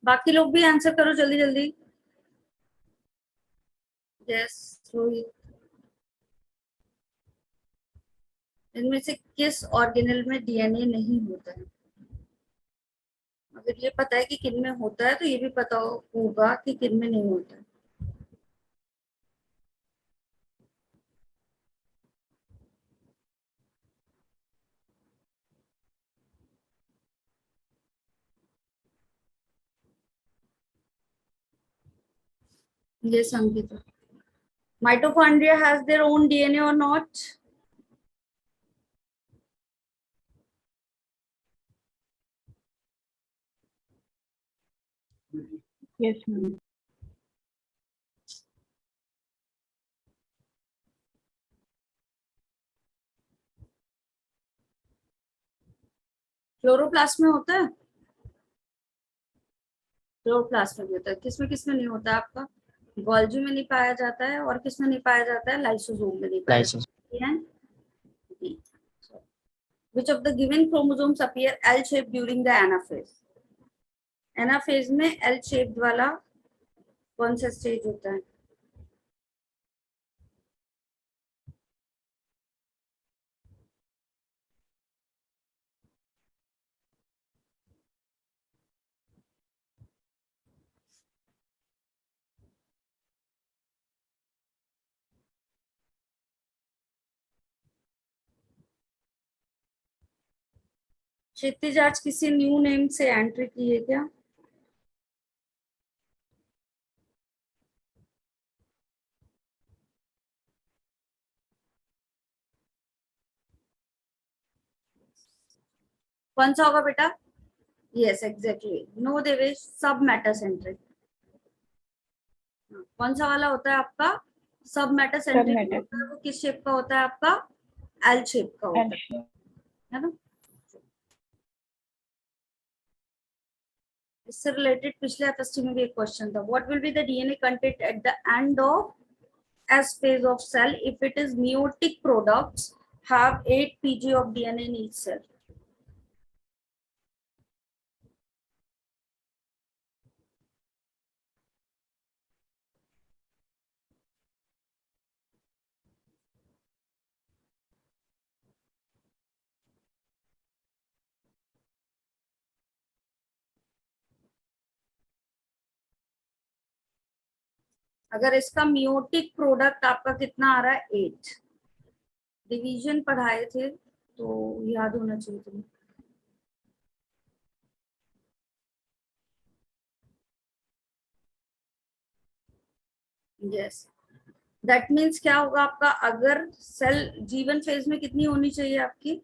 बाकी लोग भी आंसर करो जल्दी जल्दी। यस रोहित। इनमें से किस ऑर्गेनल में डीएनए नहीं होता है? अगर ये पता है कि किन में होता है तो ये भी पता होगा कि किन में नहीं होता है। ये Sangeeta. Mitochondria has their own DNA or not? Yes, ma'am. Chloroplast में होता है। क्लोरोप्लास्ट में भी होता है। किसमें नहीं होता है आपका? गोल्जी में नहीं पाया जाता है, और किसमें नहीं पाया जाता है? लाइसोसोम में नहीं पाया जाता है। Which of the given chromosomes appear L-shaped during the anaphase? Anaphase में एल शेप्ड वाला कौन सा स्टेज होता है? क्षितिज आज किसी न्यू नेम से एंट्री की है क्या? कौन सा होगा बेटा? यस एग्जैक्टली, नो देवेश, सब मैटर सेंट्रिक। कौन सा वाला होता है आपका? सब मैटर सेंट्रिक होता है। वो किस शेप का होता है आपका? एल शेप का होता है ना। इससे रिलेटेड पिछले एफएसटी में भी एक क्वेश्चन था। What will be the DNA content at the end of S phase of cell if it is meiotic products have 8 pg of DNA in each cell? अगर इसका मियोटिक प्रोडक्ट आपका कितना आ रहा है? 8। डिवीजन पढ़ाए थे तो याद होना चाहिए तुम्हें। यस, दैट मीन्स क्या होगा आपका? अगर सेल जीवन फेज में कितनी होनी चाहिए आपकी?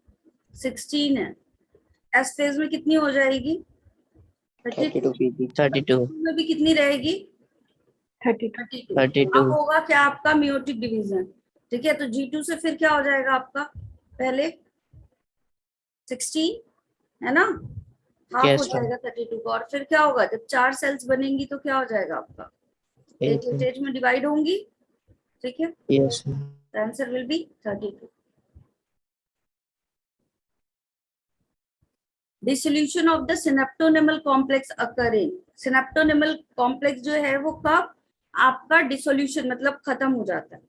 16 है। एस फेज में कितनी हो जाएगी? 32 में भी कितनी रहेगी? 32। अब होगा क्या आपका? Meiotic division. ठीक है, तो G2 से फिर क्या हो जाएगा आपका? पहले 16 है ना, हाफ हो जाएगा 32 का। और फिर क्या होगा? जब 4 सेल्स बनेंगी तो क्या हो जाएगा आपका? 8 में डिवाइड होंगी। ठीक है, yes answer will be 32। Dissolution of the synaptonemal complex occurring. Synaptonemal complex जो है वो कब आपका डिसोल्यूशन मतलब खत्म हो जाता है?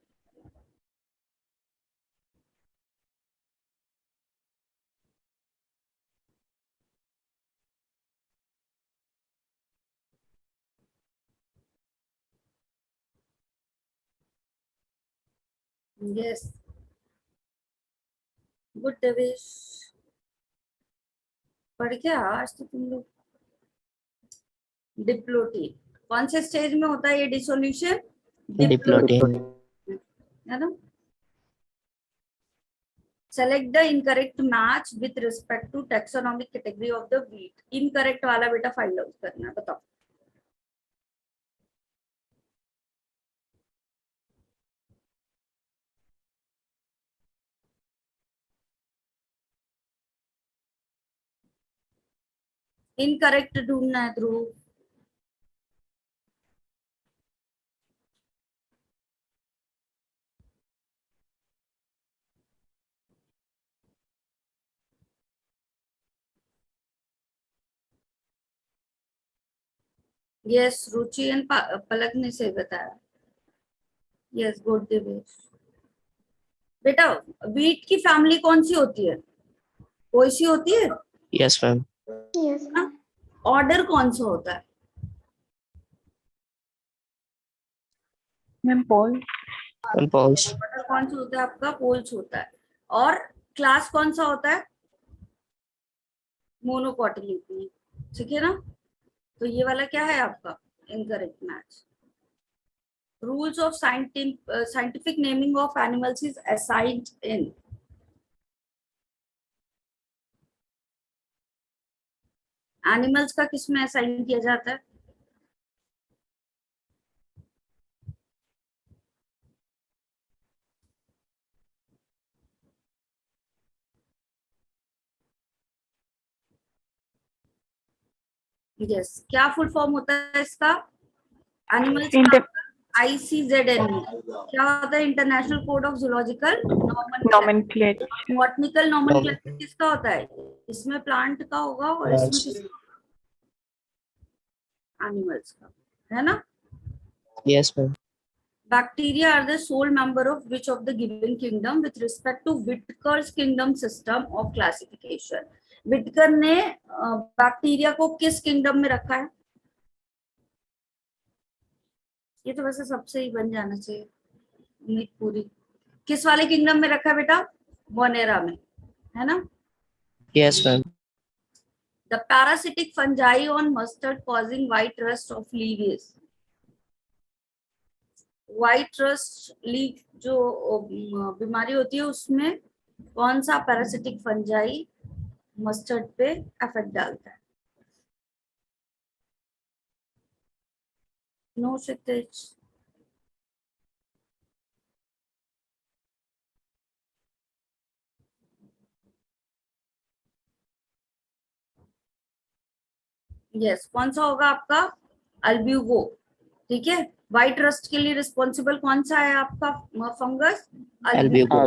यस गुड देवेश, पढ़ क्या आज तो तुम लोग। डिप्लोटीन कौन से स्टेज में होता है ये डिसोल्यूशन? डिप्लोटीन है ना। Select the incorrect match with respect to taxonomic category of the wheat. Incorrect वाला बेटा फाइंड आउट करना है, बताओ। इनकरेक्ट ढूंढना है ध्रुव। यस, रुचि एंड पलक ने सही बताया. Yes, good Divesh. बेटा, वीट की फैमिली कौन सी होती है? कोई सी होती है Yes, ma'am. Yes, ना? ऑर्डर कौन सा होता है? Ma'am Poales. And Pauls. Order कौन सा होता है आपका? पोल्स होता है. और क्लास कौन सा होता है? मोनोकॉटिलिटी. ठीक है ना? तो ये वाला क्या है आपका? Incorrect match. Rules of scientific naming of animals is assigned in. Animals का किस में असाइन किया जाता है? यस, क्या फुल फॉर्म होता है इसका? एनिमल्स का ICZN. क्या होता है? International code of zoological Nomenclature. Botanical nomenclature किसका होता है? इसमें प्लांट का होगा और इसमें किसका? एनिमल्स का, है ना? Yes, ma'am. Bacteria are the sole member of which of the given kingdom with respect to Whitaker's kingdom system of classification. Whitaker ने बैक्टीरिया को किस किंगडम में रखा है? ये तो वैसे सबसे ही बन जाना चाहिए, उम्मीद पूरी. किस वाले किंगडम में रखा है बेटा? मोनेरा में, है ना? Yes, ma'am. The parasitic fungi on mustard causing white rust of leaves. White rust leaf जो बीमारी होती है, उसमें कौन सा पैरासिटिक फंजाई मस्टर्ड पे इफेक्ट डालता है? नो क्षितिज. यस, कौन सा होगा आपका? अल्ब्यूगो. ठीक है. व्हाइट रस्ट के लिए रिस्पॉन्सिबल कौन सा है आपका fungus? Albugo.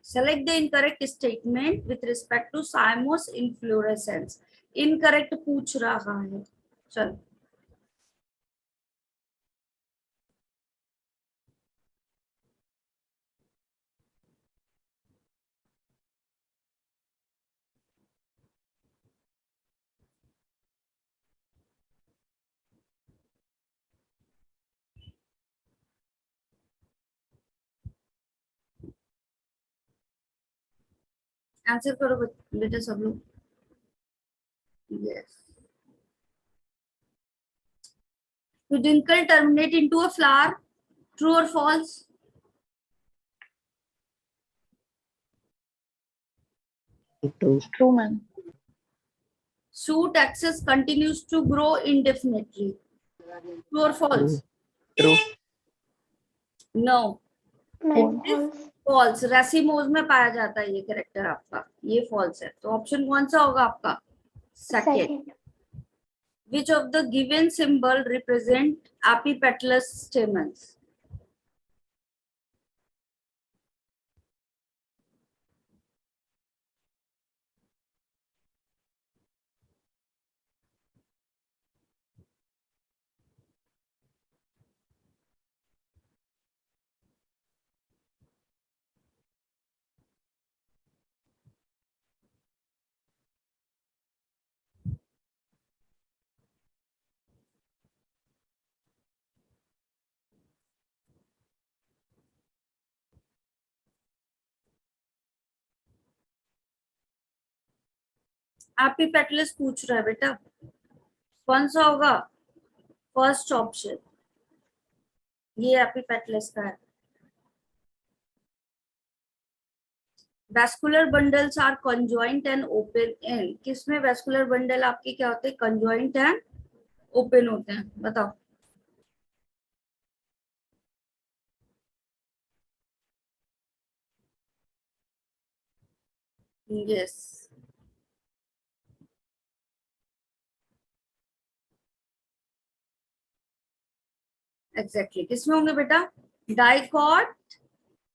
Select the incorrect statement with respect to cymos inflorescence. Incorrect पूछ रहा है. चल, आंसर करो बेटा सब लोग. Yes. To twinkle terminate into a flower. True or false? True, ma'am. Shoot axis continues to grow indefinitely. True or false? True. No. ma'am, It is false. false. Racemose में पाया जाता है ये कैरेक्टर आपका. ये false है. तो option कौन सा होगा आपका? Second. Second. Which of the given symbol represent apipetalous stamens? Epipetalous पूछ रहा है बेटा. कौन सा होगा? First option. ये एपिपेटलस का है. Vascular bundles are conjoint and open in. किसमें वैस्कुलर बंडल आपके क्या होते हैं? कंजॉइंट एंड ओपन होते हैं. बताओ. Yes, exactly. किसमें होंगे बेटा? डाइकॉट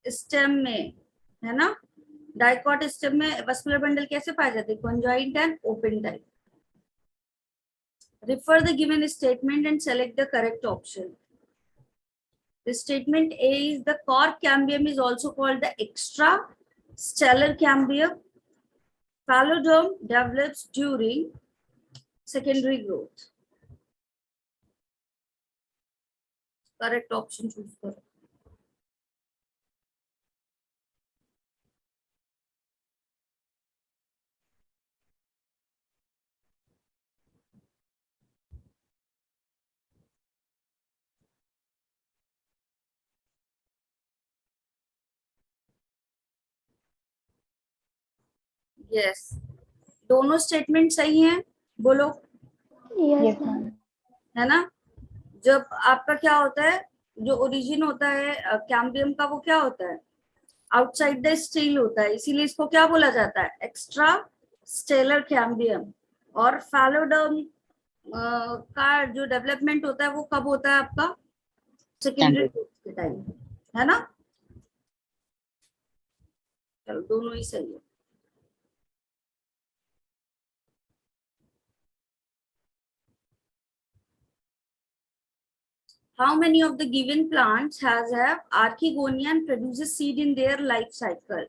स्टेम में, है ना? डाइकॉट स्टेम में वैस्कुलर बंडल कैसे पाए जाते हैं? Conjoint and open type. Refer the given statement and select the correct option. The statement A is the core cambium is also called the extrastellar cambium. Phalloderm develops during secondary growth. Correct option choose करो. Yes. दोनों statement सही हैं, बोलो. Yes, Yes, ma'am. ma'am. है ना. जब आपका क्या होता है, जो ओरिजिन होता है कैम्बियम का, वो क्या होता है, आउटसाइड द स्टील होता है, इसीलिए इसको क्या बोला जाता है, एक्स्ट्रा स्टेलर कैम्बियम. और फैलोडर्म का जो डेवलपमेंट होता है वो कब होता है आपका, सेकेंडरी के टाइम, है ना. चलो दोनों ही सही है. How many of the given plants have archegonia and produces seed in their life cycle?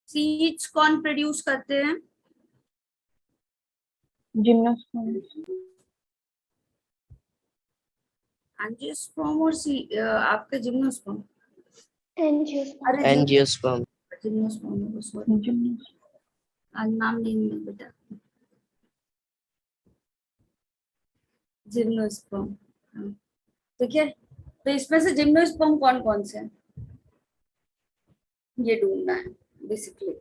Seeds कौन produce करते हैं? Gymnosperms. एंजियोस्पर्म और आपका जिम्नोस्पर्म. Angiosperm. अरे Angiosperm. Gymnosperm, sorry Gymnosperm. नाम नहीं है बेटा. जिम्नोस्पर्म. ठीक है, तो इसमें से जिम्नोस्पर्म कौन कौन से हैं ये ढूंढना है बेसिकली.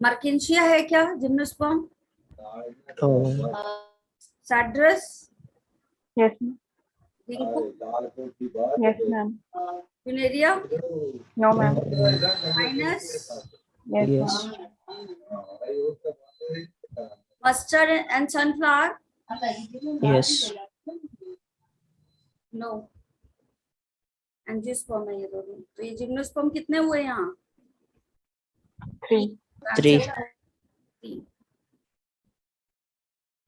मर्केंशिया है क्या gymnosperm? Oh. Cedrus, Yes, ma'am. Ginkgo, Yes, ma'am. Funaria, No, ma'am. Pinus, Yes, Yes. ma'am. Mustard and sunflower. Yes. No, angiosperm है ये दोनों. तो ये जिम्नोस्पर्म कितने हुए यहाँ? 3. 3.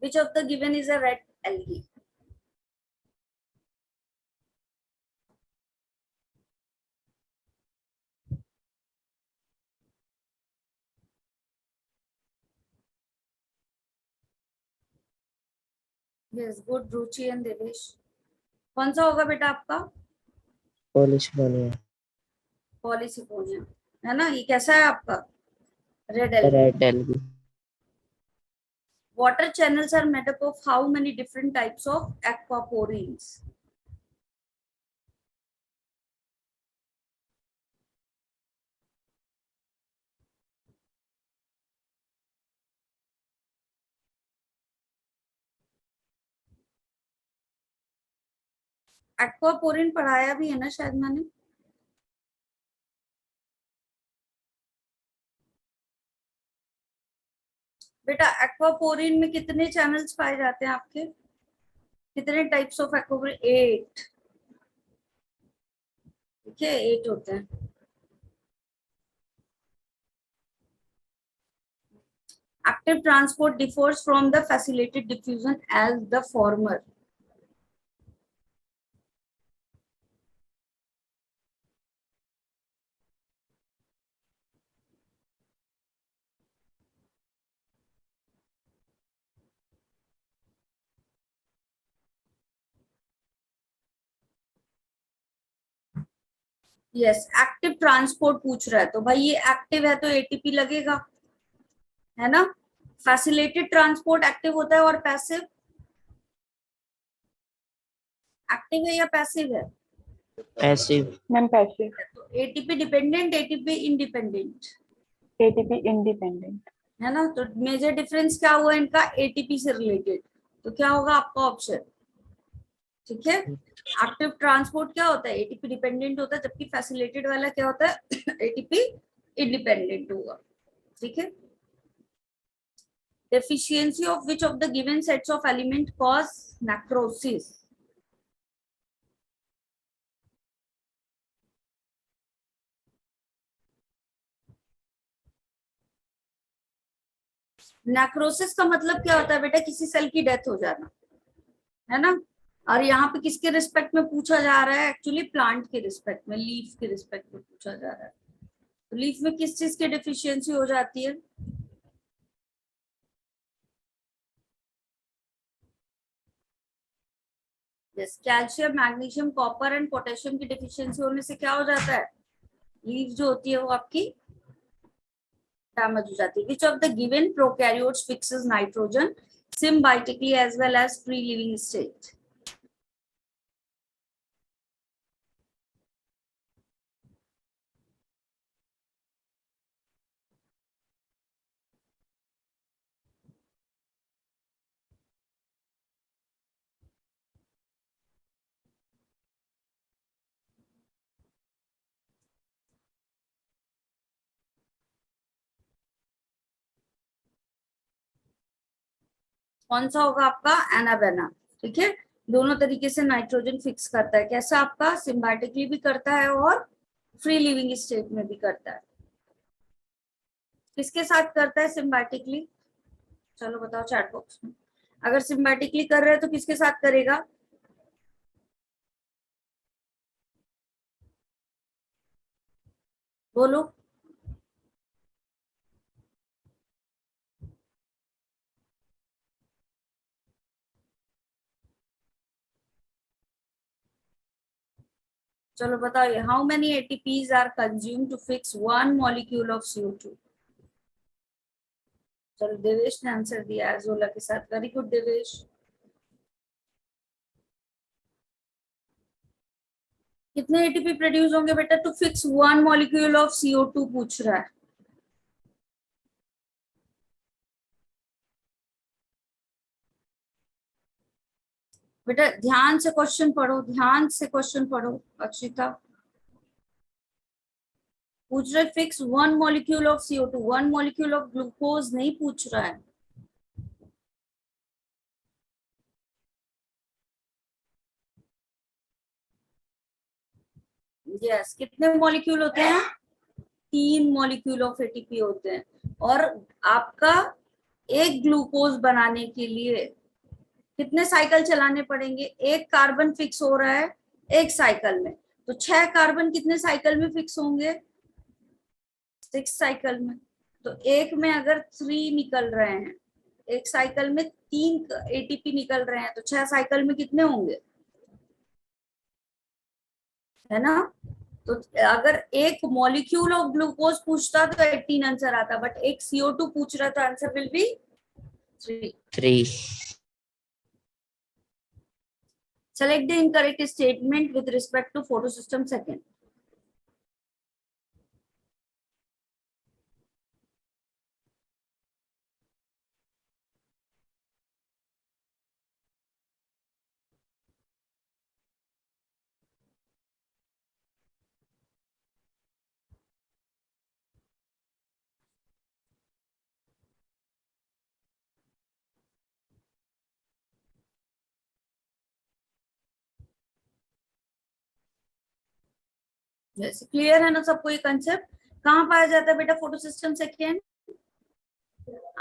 Which of the given is a red algae? Yes, good. Ruchi and Devesh. कौन सा होगा बेटा आपका? Polycythemia. पॉलीसिफोनिया, है ना. ये कैसा है आपका? Red algae. Red algae. Water channels are made up of how many different types of aquaporins? Aquaporin पढ़ाया भी है ना शायद मैंने. बेटा एक्वापोरिन में कितने चैनल्स पाए जाते हैं आपके? कितने टाइप्स ऑफ एक्वापोरिन? 8. ठीक है, 8 होते हैं. Active transport differs from the facilitated diffusion as the former. Yes, active transport पूछ रहा है, तो भाई ये एक्टिव है तो एटीपी लगेगा, है ना. फैसिलिटेटेड ट्रांसपोर्ट एक्टिव होता है और पैसिव. एक्टिव है या पैसिव है? Passive. Ma'am, passive. तो ATP dependent, ATP independent, ATP independent. है ना. तो मेजर डिफरेंस क्या हुआ इनका? एटीपी से रिलेटेड. तो क्या होगा आपका ऑप्शन? ठीक है. एक्टिव ट्रांसपोर्ट क्या होता है, एटीपी डिपेंडेंट होता है, जबकि फैसिलिटेटेड वाला क्या होता है, एटीपी इंडिपेंडेंट होगा। ठीक है। Deficiency of which of the given sets of element cause necrosis? Necrosis का मतलब क्या होता है बेटा, किसी सेल की डेथ हो जाना, है ना। और यहाँ पे किसके रिस्पेक्ट में पूछा जा रहा है, एक्चुअली प्लांट के रिस्पेक्ट में, लीफ के रिस्पेक्ट में पूछा जा रहा है। तो लीफ में किस चीज की डिफिशियंसी हो जाती है, calcium, magnesium, copper and potassium की डिफिशियंसी होने से क्या हो जाता है, लीफ जो होती है वो आपकी डैमेज हो जाती है। विच of the given prokaryotes fixes nitrogen symbiotically as well as free living state? कौन सा होगा आपका, एनाबेना। ठीक है, दोनों तरीके से नाइट्रोजन फिक्स करता है, कैसा आपका, सिम्बायोटिकली भी करता है और फ्री लिविंग स्टेट में भी करता है। किसके साथ करता है सिम्बायोटिकली, चलो बताओ चैट बॉक्स में। अगर सिम्बायोटिकली कर रहे हैं तो किसके साथ करेगा, बोलो। चलो बताओ, how many ATPs are consume to fix one molecule of CO2? चलो देवेश ने आंसर दिया है जोला के साथ, वेरी गुड देवेश। कितने एटीपी प्रोड्यूस होंगे बेटा to fix one molecule of CO2 पूछ रहा है। बेटा ध्यान से क्वेश्चन पढ़ो, ध्यान से क्वेश्चन पढ़ो। अक्षिता पूछ रहे fix one molecule of CO2, one molecule of glucose नहीं पूछ रहा है। यस, कितने मॉलिक्यूल होते हैं, 3 मॉलिक्यूल ऑफ एटीपी होते हैं। और आपका एक ग्लूकोज बनाने के लिए कितने साइकिल चलाने पड़ेंगे, एक कार्बन फिक्स हो रहा है एक साइकिल में, तो 6 कार्बन कितने साइकिल में फिक्स होंगे, 6 साइकिल में। तो एक में अगर 3 निकल रहे हैं, एक साइकिल में 3 एटीपी निकल रहे हैं, तो 6 साइकिल में कितने होंगे, है ना। तो अगर एक मॉलिक्यूल ऑफ ग्लूकोज पूछता तो 18 आंसर आता, बट एक CO2 पूछ रहा तो answer will be 3। Select the incorrect statement with respect to photosystem second. जैसे क्लियर है ना सबको ये कंसेप्ट। कहाँ पाया जाता है बेटा फोटोसिस्टम सेकेंड,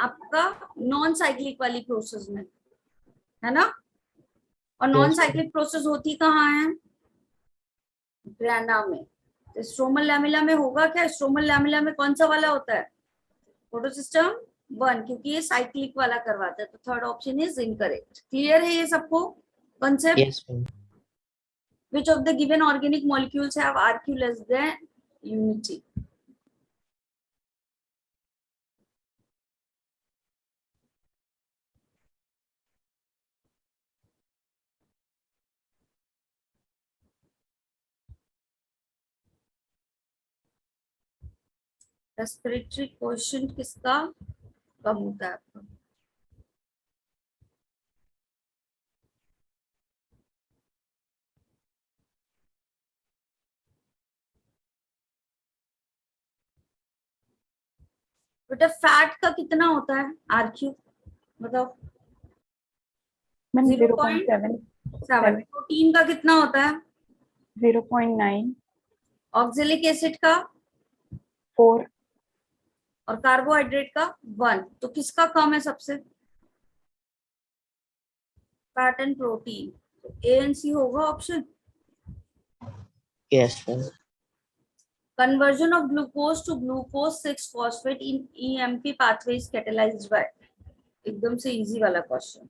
आपका नॉन साइक्लिक वाली प्रोसेस में, है ना। और नॉन साइक्लिक प्रोसेस होती कहाँ है, ग्रैंडा में। तो स्ट्रोमल लैमेला में होगा क्या, स्ट्रोमल लैमेला में कौन सा वाला होता है, फोटोसिस्टम 1, क्योंकि ये साइक्लिक वाला करवाता है। तो third option is incorrect. Clear है ये सबको concept. Yes, ma'am. Which of the given organic molecules have RQ less than unity? Respiratory question किसका कम होता है आपका, बेटा फैट का कितना होता है RQ बताओ? मैम 0.7। 0.7 प्रोटीन का कितना होता है? 0.9 ऑक्जेलिक एसिड का 4 और कार्बोहाइड्रेट का 1। तो किसका कम है सबसे? Fat and protein. A and C होगा option. Yes, ma'am. Conversion of glucose to glucose 6 phosphate in EMP pathway is catalyzed by। एकदम से इजी वाला क्वेश्चन।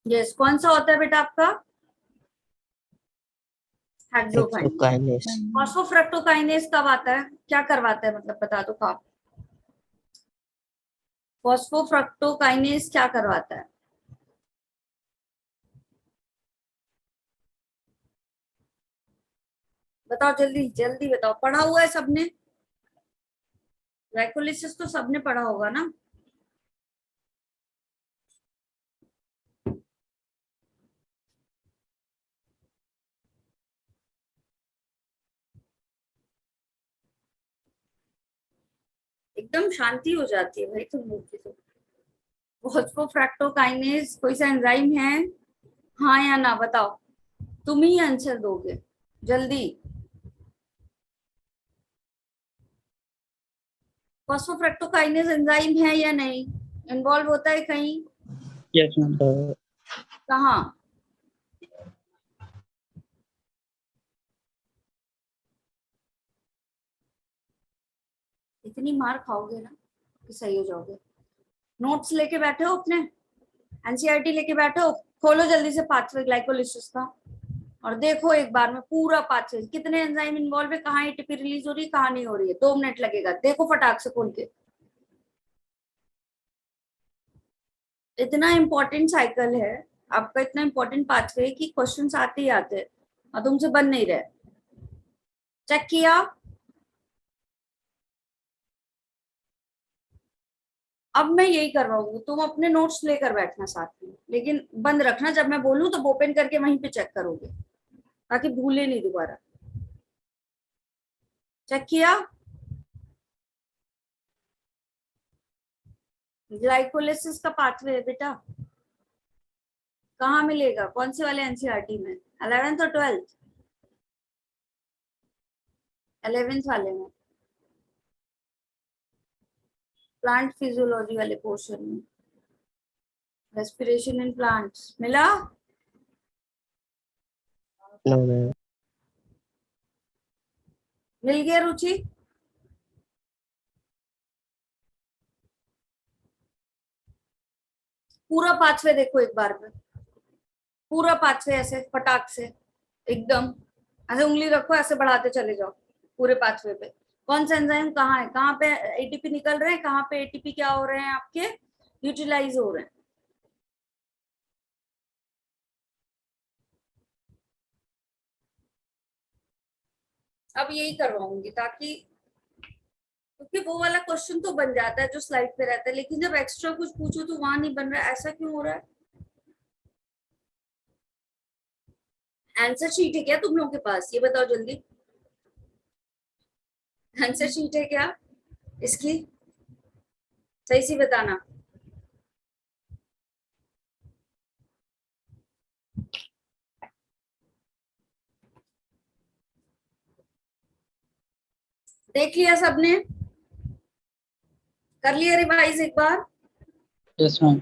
यस, कौन सा होता है बेटा आपका? हेक्सोकाइनेज। Hexokinase. फॉस्फोफ्रक्टोकाइनेज कब आता है? क्या करवाता है मतलब बता दो कब? फॉस्फोफ्रक्टोकाइनेज क्या करवाता है? बताओ जल्दी जल्दी बताओ, पढ़ा हुआ है सबने? ग्लाइकोलिसिस तो सबने पढ़ा होगा ना? एकदम शांति हो जाती है भाई तुम लोग की तो। फॉस्फोफ्रक्टोकाइनेज कोई सा एंजाइम है? हाँ या ना बताओ, तुम ही आंसर दोगे जल्दी। फॉस्फोफ्रक्टोकाइनेज एंजाइम है या नहीं? इन्वॉल्व होता है कहीं? Yes, ma'am. कहाँ? इतनी मार खाओगे ना कि सही हो जाओगे। नोट्स लेके बैठे हो अपने? एनसीईआरटी लेके बैठे हो? खोलो जल्दी से पाथवे ग्लाइकोलिसिस का और देखो एक बार में पूरा पाथवे, कितने एंजाइम इन्वॉल्व है, कहाँ एटीपी रिलीज हो रही है, कहाँ नहीं हो रही है। 2 मिनट लगेगा, देखो फटाक से खोल के। इतना इंपॉर्टेंट साइकिल है आपका, इतना इंपॉर्टेंट पाथवे कि क्वेश्चंस आते ही आते हैं और तुमसे बन नहीं रहे। चेक किया? अब मैं यही करवाऊंगी, तुम अपने नोट्स लेकर बैठना साथ में, लेकिन बंद रखना, जब मैं बोलूं तो ओपन करके वहीं पे चेक करोगे ताकि भूले नहीं दोबारा। चेक किया? ग्लाइकोलिसिस का पाथवे है बेटा, कहाँ मिलेगा? कौन से वाले एनसीईआरटी में? 11th और 12th? 11th वाले में, प्लांट फिजियोलॉजी वाले पोर्शन में, रेस्पिरेशन इन प्लांट्स मिला? No, ma'am. मिल गया रुचि? पूरा पाथवे देखो एक बार में, पूरा पाथवे ऐसे फटाक से एकदम ऐसे उंगली रखो, ऐसे बढ़ाते चले जाओ पूरे पाथवे पे। कौन सा एंजाइम कहाँ है, कहाँ पे एटीपी निकल रहे हैं, कहाँ पे एटीपी क्या हो रहे हैं आपके, यूटिलाइज हो रहे हैं। अब यही करवाऊंगी ताकि, क्योंकि वो वाला क्वेश्चन तो बन जाता है जो स्लाइड पे रहता है, लेकिन जब एक्स्ट्रा कुछ पूछो तो वहां नहीं बन रहा है। ऐसा क्यों हो रहा है? आंसर शीट है क्या तुम लोगों के पास? ये बताओ जल्दी, आंसर शीट है क्या इसकी? सही सी बताना। देख लिया सबने? कर लिया रिवाइज एक बार? Yes, ma'am.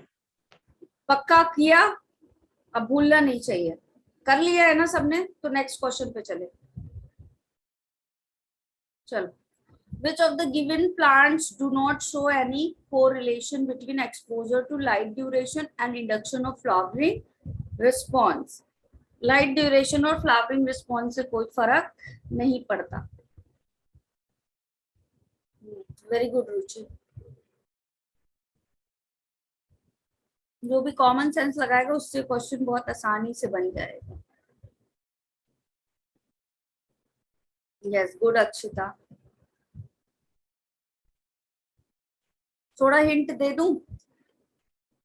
पक्का किया? अब भूलना नहीं चाहिए। कर लिया है ना सबने? तो नेक्स्ट क्वेश्चन पे चले। चलो, which of the given plants do not show any correlation between exposure to light duration and induction of flowering response? Light duration और फ्लावरिंग रिस्पॉन्स से कोई फर्क नहीं पड़ता। वेरी गुड रुचि। जो भी कॉमन सेंस लगाएगा उससे क्वेश्चन बहुत आसानी से बन जाएगा। Yes good Akshita. थोड़ा हिंट दे दूं.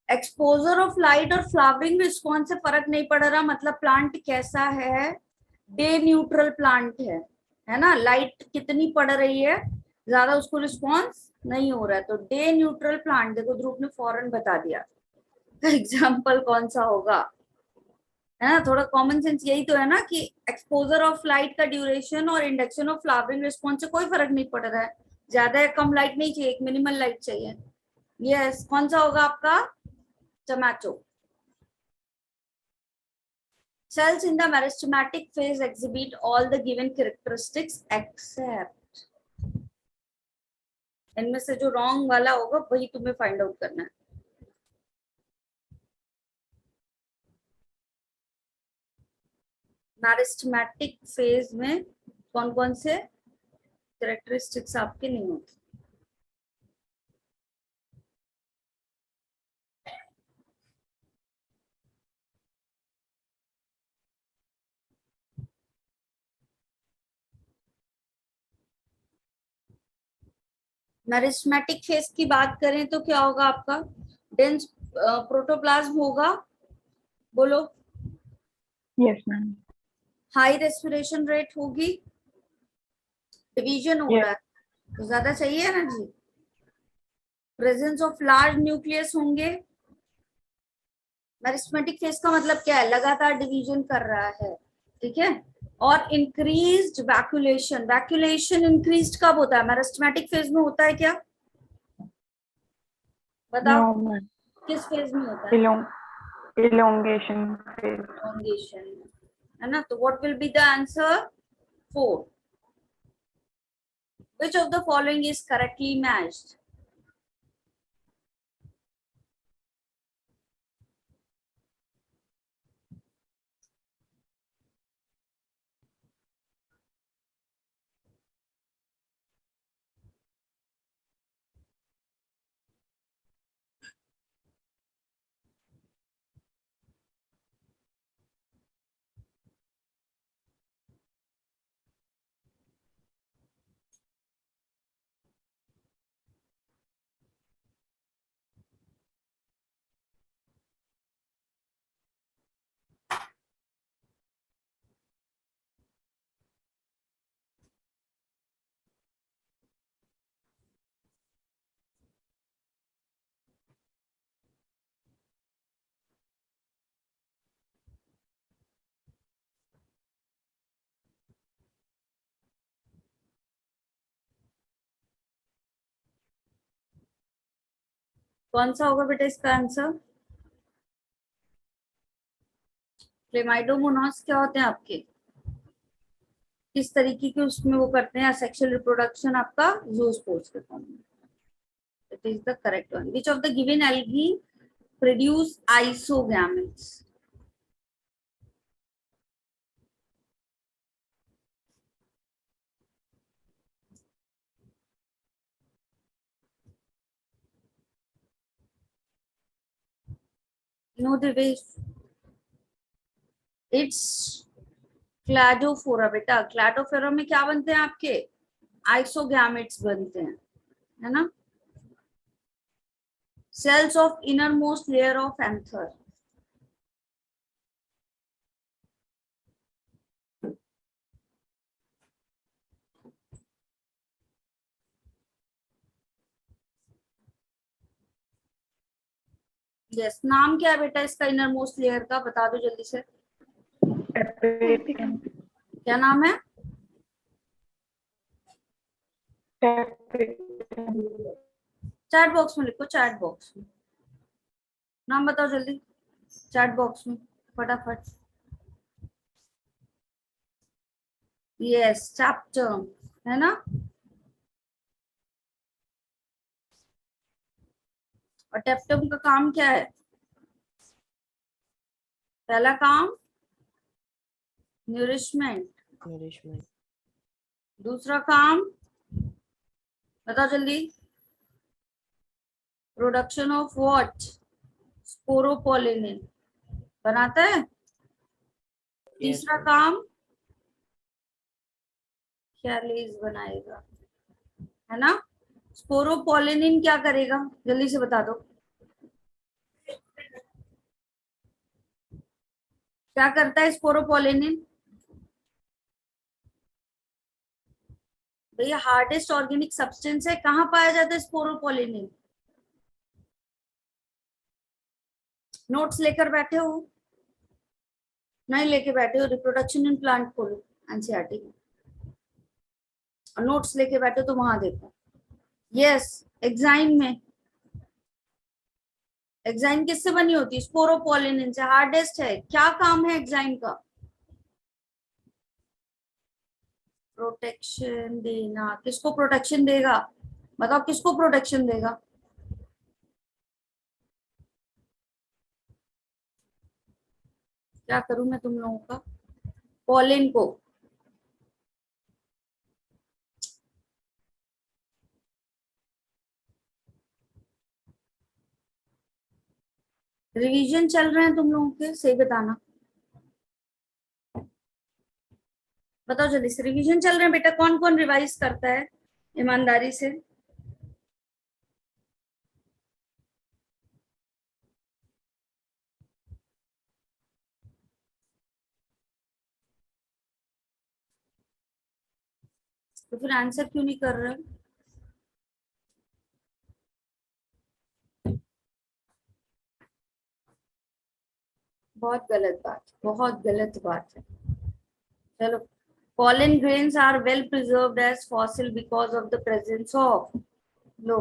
एक्सपोजर ऑफ लाइट और फ्लावरिंग रिस्पॉन्स से फर्क नहीं पड़ रहा, मतलब प्लांट कैसा है, डे न्यूट्रल प्लांट है ना. लाइट कितनी पड़ रही है, ज्यादा उसको रिस्पॉन्स नहीं हो रहा है, तो डे न्यूट्रल प्लांट. देखो ध्रुव ने फौरन बता दिया. एग्जाम्पल कौन सा होगा, है ना. थोड़ा कॉमन सेंस यही तो है ना कि एक्सपोजर ऑफ लाइट का ड्यूरेशन और इंडक्शन ऑफ फ्लावरिंग रिस्पॉन्स से कोई फर्क नहीं पड़ रहा है. ज्यादा या कम लाइट नहीं चाहिए, एक मिनिमल लाइट चाहिए. यस कौन सा होगा आपका, tomato. Cells in the meristematic phase exhibit all the given characteristics except. इनमें से जो रॉन्ग वाला होगा वही तुम्हें फाइंड आउट करना है. मैरिस्टमैटिक फेज में कौन कौन से कैरेक्टरिस्टिक्स आपके नहीं होते. मैरिस्टमैटिक फेज की बात करें तो क्या होगा आपका, डेंस प्रोटोप्लाज्म होगा. बोलो. Yes, ma'am. High respiration rate होगी. डिवीजन हो Yes. रहा है तो ज्यादा चाहिए energy. Presence of large nucleus होंगे. मैरिस्टमैटिक फेज का मतलब क्या है, लगातार डिवीजन कर रहा है. ठीक है. और इंक्रीज्ड वैक्यूलेशन. वैक्यूलेशन इंक्रीज्ड कब होता है, मैरिस्टमैटिक फेज में होता है क्या, बताओ. No, ma'am. किस फेज में होता है, Elongation phase. elongation में, है ना. तो what will be the answer, 4. Which of the following is correctly matched? कौन सा होगा बेटा इसका आंसर. क्लेमाइडोमोनास क्या होते हैं आपके, किस तरीके के उसमें वो करते हैं सेक्सुअल रिप्रोडक्शन आपका, जूस्पोर्स के फॉर्म में. It is the correct one. Which of the given algae produce isogametes. No Divesh, it's Cladophora. बेटा क्लैडोफोरा में क्या बनते हैं आपके, आइसोगैमेट्स बनते हैं, है ना. Cells of inner most layer of anther. Yes नाम क्या है बेटा इसका, इनर मोस्ट लेयर का बता दो जल्दी से. Apicum. क्या नाम है, Apicum. चैट बॉक्स में लिखो, चैट बॉक्स में नाम बताओ जल्दी, चैट बॉक्स में फटाफट. यस चैप्टर, है ना. और टेप्टम का काम क्या है, पहला काम न्यूरिशमेंट, nourishment, दूसरा काम बताओ जल्दी, प्रोडक्शन ऑफ व्हाट, स्पोरोपोलिनिन बनाता है. तीसरा काम क्या लेज बनाएगा, है ना। स्पोरोपोलिनिन क्या करेगा, जल्दी से बता दो, क्या करता है स्पोरोपोलिनिन। भैया हार्डेस्ट ऑर्गेनिक सब्सटेंस है, कहाँ पाया जाता है स्पोरोपोलिनिन। नोट्स लेकर बैठे हो, नहीं लेके बैठे हो, रिप्रोडक्शन इन प्लांट खोलो एनसीईआरटी में, और नोट्स लेके बैठे हो तो वहां देखो। यस, एग्जाइन में, एग्जाइन किससे बनी होती है, स्पोरोपोलिनिन से, हार्डेस्ट है। क्या काम है एग्जाइन का, प्रोटेक्शन देना। किसको प्रोटेक्शन देगा, बताओ किसको प्रोटेक्शन देगा। क्या करूं मैं तुम लोगों का, पॉलिन को। रिवीजन चल रहे हैं तुम लोगों के, सही बताना, बताओ जल्दी से। रिवीजन चल रहे हैं बेटा, कौन कौन रिवाइज करता है ईमानदारी से। तो फिर आंसर क्यों नहीं कर रहे हो। बहुत गलत बात, बहुत गलत बात है। चलो, pollen grains are well preserved as fossil because of the presence of, लो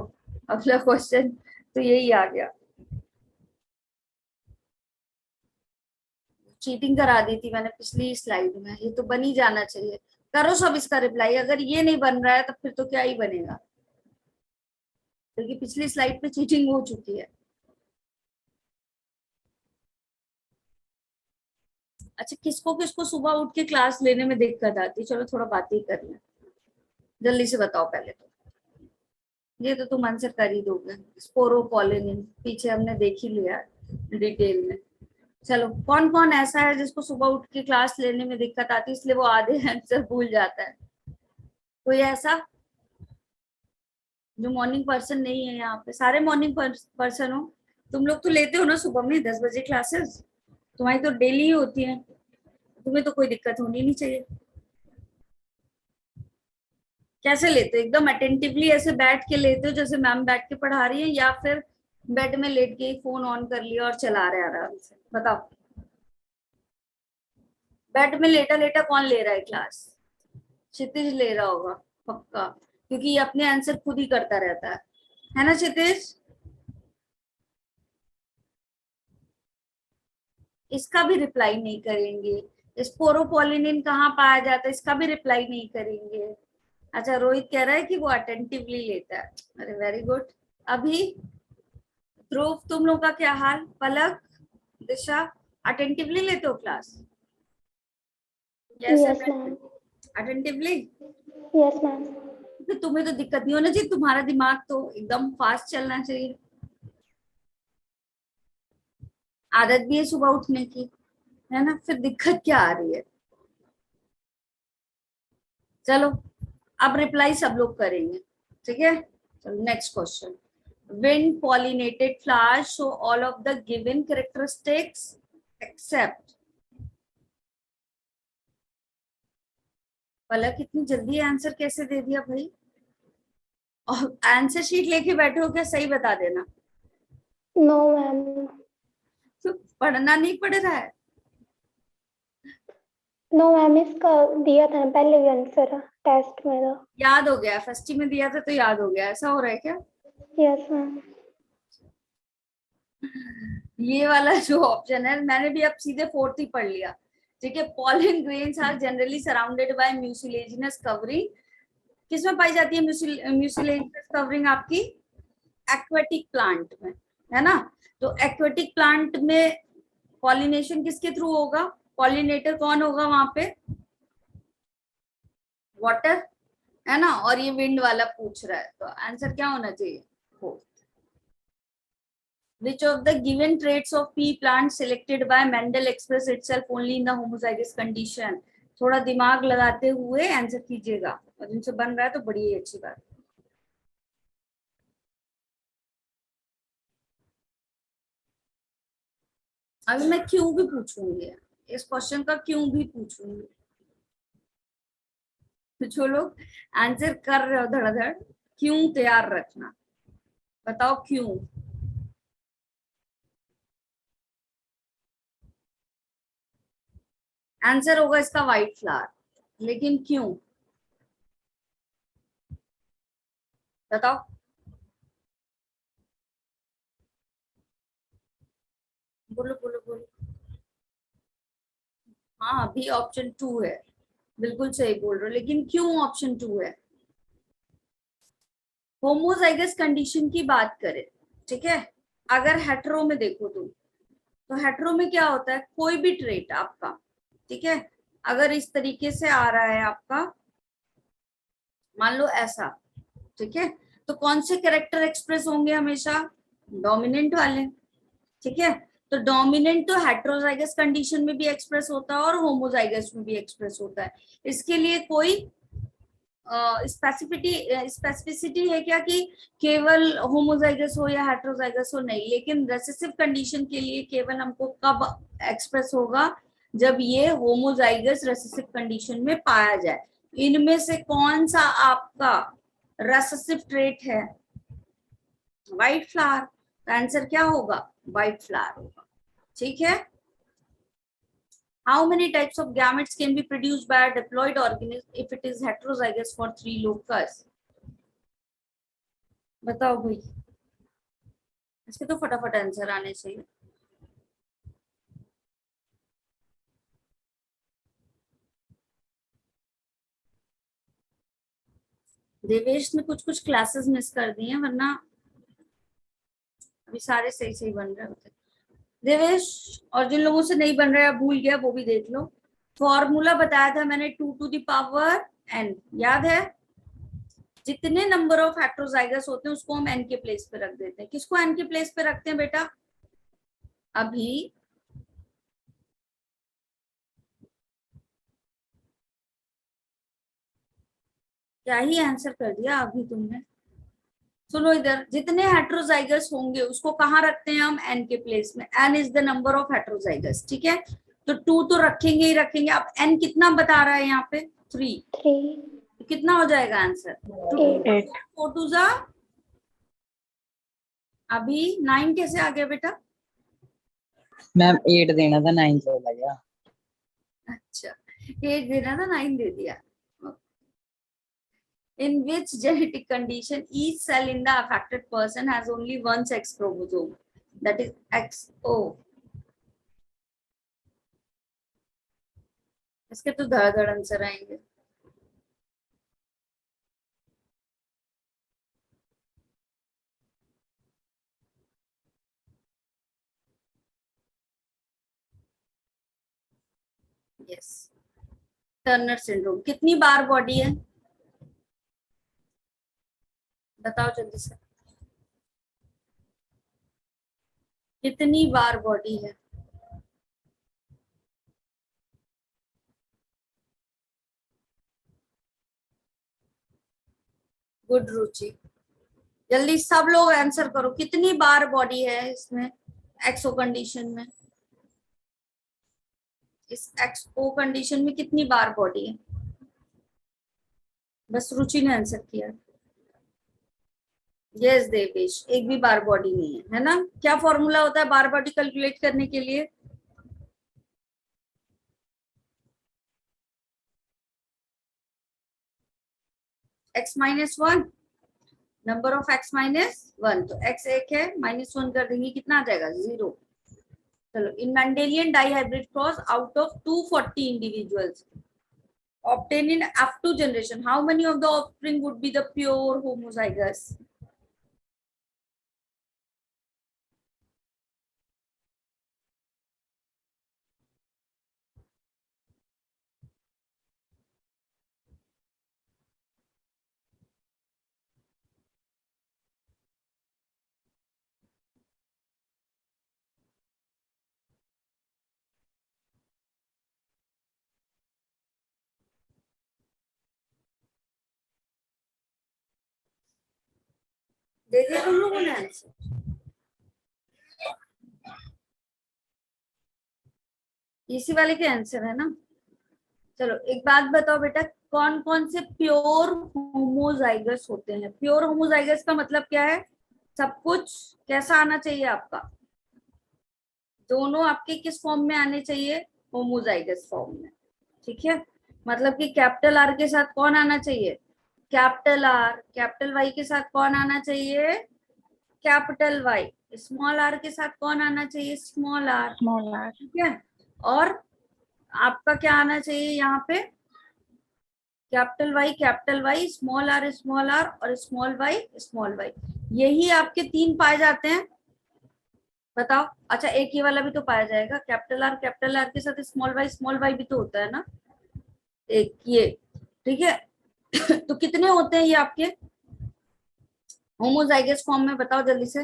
अगला क्वेश्चन तो यही आ गया। चीटिंग करा दी थी मैंने पिछली स्लाइड में, ये तो बन ही जाना चाहिए। करो सब इसका रिप्लाई, अगर ये नहीं बन रहा है तो फिर तो क्या ही बनेगा, क्योंकि पिछली स्लाइड पे चीटिंग हो चुकी है। अच्छा, किसको किसको सुबह उठ के क्लास लेने में दिक्कत आती है, चलो थोड़ा बात ही कर लें, जल्दी से बताओ पहले तो। ये तो तुम आंसर कर ही दोगे, स्पोरोपोलिनिन पीछे हमने देख ही लिया डिटेल में। चलो, कौन कौन ऐसा है जिसको सुबह उठ के क्लास लेने में दिक्कत आती है, इसलिए वो आधे आंसर भूल जाता है। कोई ऐसा जो मॉर्निंग पर्सन नहीं है यहाँ पे, सारे मॉर्निंग पर्सन हो। तुम लोग तो लेते हो ना सुबह में 10 बजे क्लासेस, तुम्हारी तो डेली ही होती है, तुम्हें तो कोई दिक्कत होनी नहीं चाहिए। कैसे लेते हो, एकदम अटेंटिवली ऐसे बैठ के लेते हो जैसे मैम बैठ के पढ़ा रही है, या फिर बेड में लेट के फोन ऑन कर लिया और चला रहे आराम से, बताओ। बेड में लेटा लेटा कौन ले रहा है क्लास, क्षितिज ले रहा होगा पक्का, क्योंकि ये अपने आंसर खुद ही करता रहता है ना क्षितिज। इसका भी रिप्लाई नहीं करेंगे, स्पोरोपोलिनिन कहाँ पाया जाता है, इसका भी रिप्लाई नहीं करेंगे। अच्छा, रोहित कह रहा है कि वो अटेंटिवली लेता है, अरे वेरी गुड। अभी ध्रुव, तुम लोग का क्या हाल, पलक, दिशा, अटेंटिवली लेते हो class. Yes, ma'am. Attentively, Yes, ma'am. तो तुम्हें तो दिक्कत नहीं होना चाहिए, तुम्हारा दिमाग तो एकदम फास्ट चलना चाहिए। आदत भी है सुबह उठने की, है ना, फिर दिक्कत क्या आ रही है। चलो, अब रिप्लाई सब लोग करेंगे, ठीक है। चलो next question, wind pollinated flowers show all of the given characteristics except, पलक इतनी जल्दी आंसर कैसे दे दिया भाई, और आंसर शीट लेके बैठे हो क्या, सही बता देना। No, ma'am. तो पढ़ना नहीं पड़ रहा है। No, ma'am. इसका दिया था ना पहले भी आंसर टेस्ट में तो। याद हो गया, फर्स्ट में दिया था तो याद हो गया, ऐसा हो रहा है क्या। Yes, ma'am. ये वाला जो ऑप्शन है, मैंने भी अब सीधे फोर्थ ही पढ़ लिया, ठीक है। pollen grains are generally surrounded by mucilaginous covering, किसमें पाई जाती है म्यूसिलेजिनस कवरिंग, आपकी एक्वेटिक प्लांट में, है ना। तो एक्वेटिक प्लांट में पॉलिनेशन किसके थ्रू होगा, पॉलिनेटर कौन होगा वहां पे, वाटर, है ना। और ये विंड वाला पूछ रहा है, तो आंसर क्या होना चाहिए, fourth. Which of the given traits of pea plant selected by Mendel express itself only in the homozygous condition, थोड़ा दिमाग लगाते हुए आंसर कीजिएगा, और जिनसे बन रहा है तो बड़ी ही अच्छी बात। अभी मैं क्यों भी पूछूंगी, इस क्वेश्चन का क्यों भी पूछूंगी। तो जो लोग आंसर कर रहे हो धड़ाधड़, क्यों तैयार रखना, बताओ क्यों। आंसर होगा इसका व्हाइट फ्लावर, लेकिन क्यों बताओ। बोलो बोलो बोलो। हाँ अभी ऑप्शन 2 है, बिल्कुल सही बोल रहे हो, लेकिन क्यों ऑप्शन 2 है। होमोजाइगस कंडीशन की बात करें, ठीक है, अगर हेटेरो में देखो तुम, तो हेटेरो में क्या होता है, कोई भी ट्रेट आपका, ठीक है, अगर इस तरीके से आ रहा है आपका, मान लो ऐसा, ठीक है, तो कौन से कैरेक्टर एक्सप्रेस होंगे हमेशा, डोमिनेंट वाले, ठीक है। तो डोमिनेंट तो हेटेरोजाइगस कंडीशन में भी एक्सप्रेस होता है और होमोजाइगस में भी एक्सप्रेस होता है। इसके लिए कोई स्पेसिफिसिटी है क्या कि केवल होमोजाइगस हो या हेटेरोजाइगस हो, नहीं, लेकिन रेसेसिव कंडीशन के लिए केवल हमको कब एक्सप्रेस होगा, जब ये होमोजाइगस रेसेसिव कंडीशन में पाया जाए। इनमें से कौन सा आपका रेसेसिव ट्रेट है, व्हाइट फ्लावर, तो आंसर क्या होगा, व्हाइट फ्लावर होगा, ठीक है। How many types of gametes can be produced by a diploid organism if it is heterozygous for 3 locus? बताओ भाई, इसके तो फटाफट आंसर आने चाहिए। देवेश ने कुछ कुछ क्लासेस मिस कर दी हैं, वरना अभी सारे सही सही बन रहे होते। देवेश, और जिन लोगों से नहीं बन रहा है भूल गया वो भी देख लो। फॉर्मूला बताया था मैंने 2 टू द पावर n, याद है। जितने नंबर ऑफ हेटेरोजाइगस होते हैं उसको हम n के प्लेस पे रख देते हैं। किसको n के प्लेस पे रखते हैं बेटा, अभी क्या ही आंसर कर दिया अभी तुमने। सुनो इधर, जितने हेटेरोजाइगस होंगे उसको कहाँ रखते हैं हम, n के प्लेस में। n is the number of heterozygous, ठीक है। तो 2 तो रखेंगे ही रखेंगे। अब n कितना बता रहा है यहाँ पे, 3, 3, तो कितना हो जाएगा आंसर, 8, 8, 4 टू जा, अभी 9 कैसे आ गया बेटा। मैम 8 देना था, 9 चला गया। अच्छा, 8 देना था, 9 दे दिया। In which genetic condition each cell in the affected person has only one sex chromosome, that is XO? इसके तो धड़ आंसर आएंगे। यस, टर्नर सिंड्रोम कितनी बार बॉडी है, बताओ जल्दी से, कितनी बार बॉडी है। गुड रुचि, जल्दी सब लोग आंसर करो, कितनी बार बॉडी है इसमें, एक्सओ कंडीशन में, इस एक्सओ कंडीशन में कितनी बार बॉडी है। बस रुचि ने आंसर किया। यस देवेश, एक भी बार बॉडी नहीं है ना। क्या फॉर्मूला होता है बार बॉडी कैलकुलेट करने के लिए, x-1, नंबर ऑफ x-1, तो x एक है, -1 कर देंगे, कितना आ जाएगा, 0। चलो, in Mendelian dihybrid cross out of 240 individuals obtained in F2 generation, how many of the offspring would be the pure homozygous? देखिए तुम लोगों ने आंसर। इसी वाले के आंसर है ना। चलो एक बात बताओ बेटा, कौन कौन से प्योर होमोजाइगस होते हैं? प्योर होमोजाइगस का मतलब क्या है? सब कुछ कैसा आना चाहिए आपका? दोनों आपके किस फॉर्म में आने चाहिए? होमोजाइगस फॉर्म में। ठीक है, मतलब कि कैपिटल आर के साथ कौन आना चाहिए? Capital R. कैपिटल वाई के साथ कौन आना चाहिए? Capital Y. स्मॉल आर के साथ कौन आना चाहिए? Small r. small r. ठीक है, और आपका क्या आना चाहिए यहाँ पे? कैपिटल वाई, स्मॉल आर और स्मॉल वाई। यही आपके तीन पाए जाते हैं। बताओ। अच्छा एक ये वाला भी तो पाया जाएगा, कैपिटल आर के साथ स्मॉल वाई भी तो होता है ना, एक ये। ठीक है तो कितने होते हैं ये आपके होमोजाइगस फॉर्म में? बताओ जल्दी से।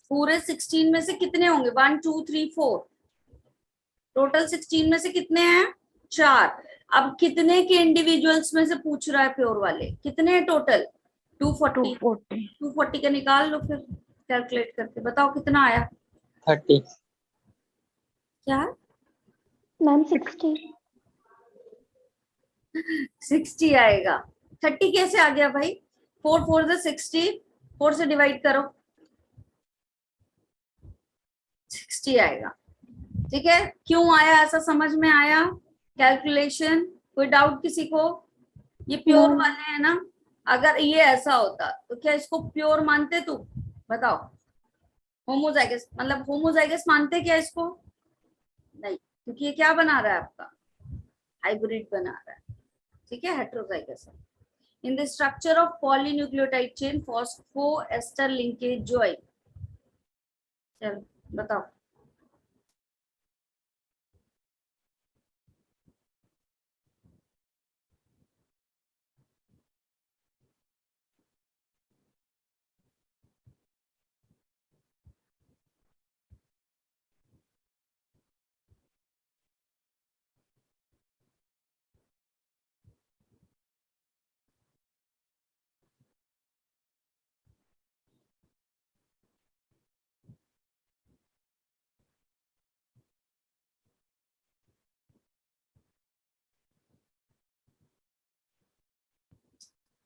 पूरे 16 में से कितने होंगे? 1 2 3 4। टोटल 16 में से कितने हैं? 4। अब कितने के इंडिविजुअल्स में से पूछ रहा है प्योर वाले? कितने हैं टोटल? 240। 240. 240 का निकाल लो फिर कैलकुलेट करके, बताओ कितना आया? 30। क्या? मैम 60। 60 आएगा। 30 कैसे आ गया भाई? 4 4 से 60, 4 से डिवाइड करो, 60 आएगा। ठीक है, क्यों आया ऐसा समझ में आया? कैलकुलेशन कोई डाउट किसी को? ये प्योर No. वाले हैं ना, अगर ये ऐसा होता तो क्या इसको प्योर मानते तुम? बताओ। होमोजाइगस मतलब होमोजाइगस मानते क्या इसको? नहीं, क्योंकि ये क्या बना रहा है आपका? हाइब्रिड बना रहा है। ठीक है, हेटेरोजाइगस है। In the structure of polynucleotide chain phosphoester linkage join. चलो बताओ।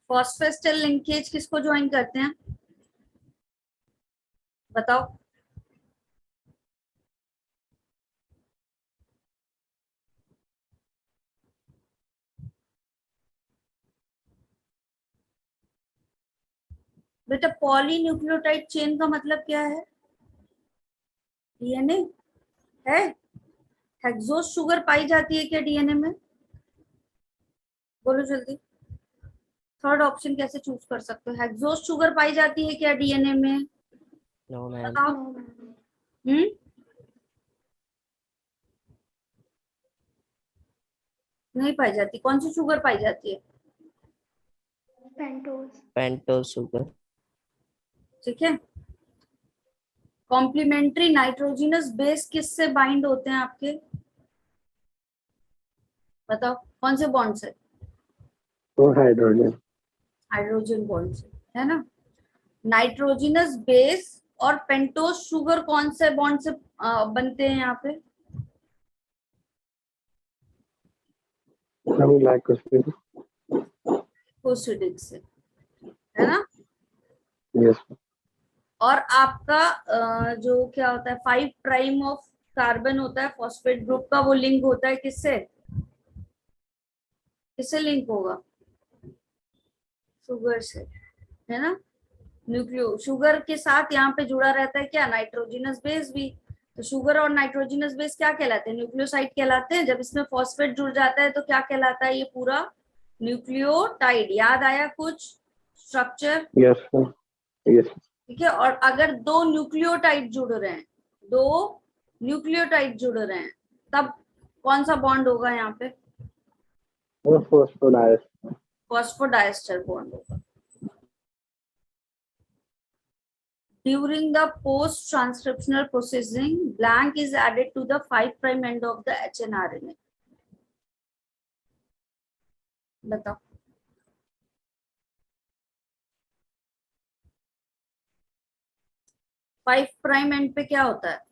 फॉस्फेस्टर लिंकेज किसको ज्वाइन करते हैं? बताओ। बेटा पॉलीन्यूक्लियोटाइड चेन का मतलब क्या है? डीएनए है। हेक्सोस शुगर पाई जाती है क्या डीएनए में? बोलो जल्दी। थर्ड ऑप्शन कैसे चूज कर सकते हो? हेक्सोस शुगर पाई जाती है क्या डीएनए में? No, ma'am. बताओ। No, ma'am. हम्म, नहीं पाई जाती। कौन सी शुगर पाई जाती है? Pentose. Pentose sugar. ठीक है, कॉम्प्लीमेंट्री नाइट्रोजिनस बेस किससे बाइंड होते हैं आपके? बताओ कौन से बॉन्ड से? तो हाइड्रोजन। हाइड्रोजन बॉन्ड से, है ना। नाइट्रोजिनस बेस और पेंटोज शुगर कौन से बॉन्ड से बनते हैं यहाँ पे? हम ग्लाइकोसिड। कोसिडिक से, है ना। यस। और आपका जो क्या होता है 5 प्राइम ऑफ कार्बन होता है फॉस्फेट ग्रुप का, वो लिंक होता है किससे? किससे लिंक होगा? शुगर से, है ना। न्यूक्लियो शुगर के साथ यहाँ पे जुड़ा रहता है क्या? नाइट्रोजिनस बेस भी। तो शुगर और नाइट्रोजिनस बेस क्या कहलाते हैं? न्यूक्लियोसाइड कहलाते हैं। जब इसमें फॉस्फेट जुड़ जाता है तो क्या कहलाता है? ये पूरा न्यूक्लियोटाइड। याद आया कुछ स्ट्रक्चर? यस। यस। ठीक है, और अगर दो न्यूक्लियोटाइड जुड़ रहे हैं, दो न्यूक्लियोटाइड जुड़ रहे हैं, तब कौन सा बॉन्ड होगा यहाँ पे? वो फॉस्फोडाइएस्टर। फॉस्फोडाइएस्टर बॉन्ड होगा। During the post-transcriptional processing, blank is added to the 5 prime end of the hnRNA. बताओ। 5 प्राइम एंड पे क्या होता है?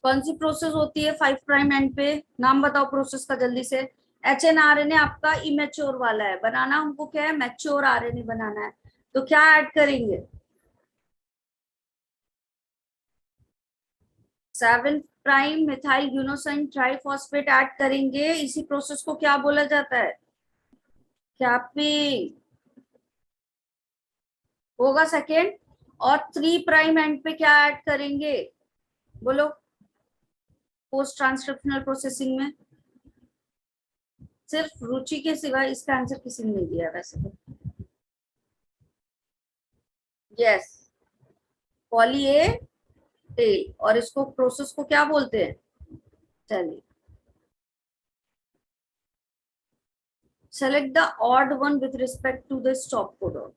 कौन सी प्रोसेस होती है 5 प्राइम एंड पे? नाम बताओ प्रोसेस का जल्दी से। HNRNA आपका इमेच्योर वाला है, बनाना हमको क्या है? मैच्योर RNA बनाना है। तो क्या ऐड करेंगे? 7 प्राइम मिथाइल यूनोसाइन ट्राइफॉस्फेट ऐड करेंगे। इसी प्रोसेस को क्या बोला जाता है? कैपिंग होगा सेकेंड। और 3 प्राइम एंड पे क्या ऐड करेंगे? बोलो। पोस्ट ट्रांसक्रिप्शनल प्रोसेसिंग में सिर्फ रुचि के सिवा इसका आंसर किसी ने नहीं दिया वैसे तो। Yes, poly A tail. और इसको प्रोसेस को क्या बोलते हैं? चलिए, select the odd one with respect to the stop codon.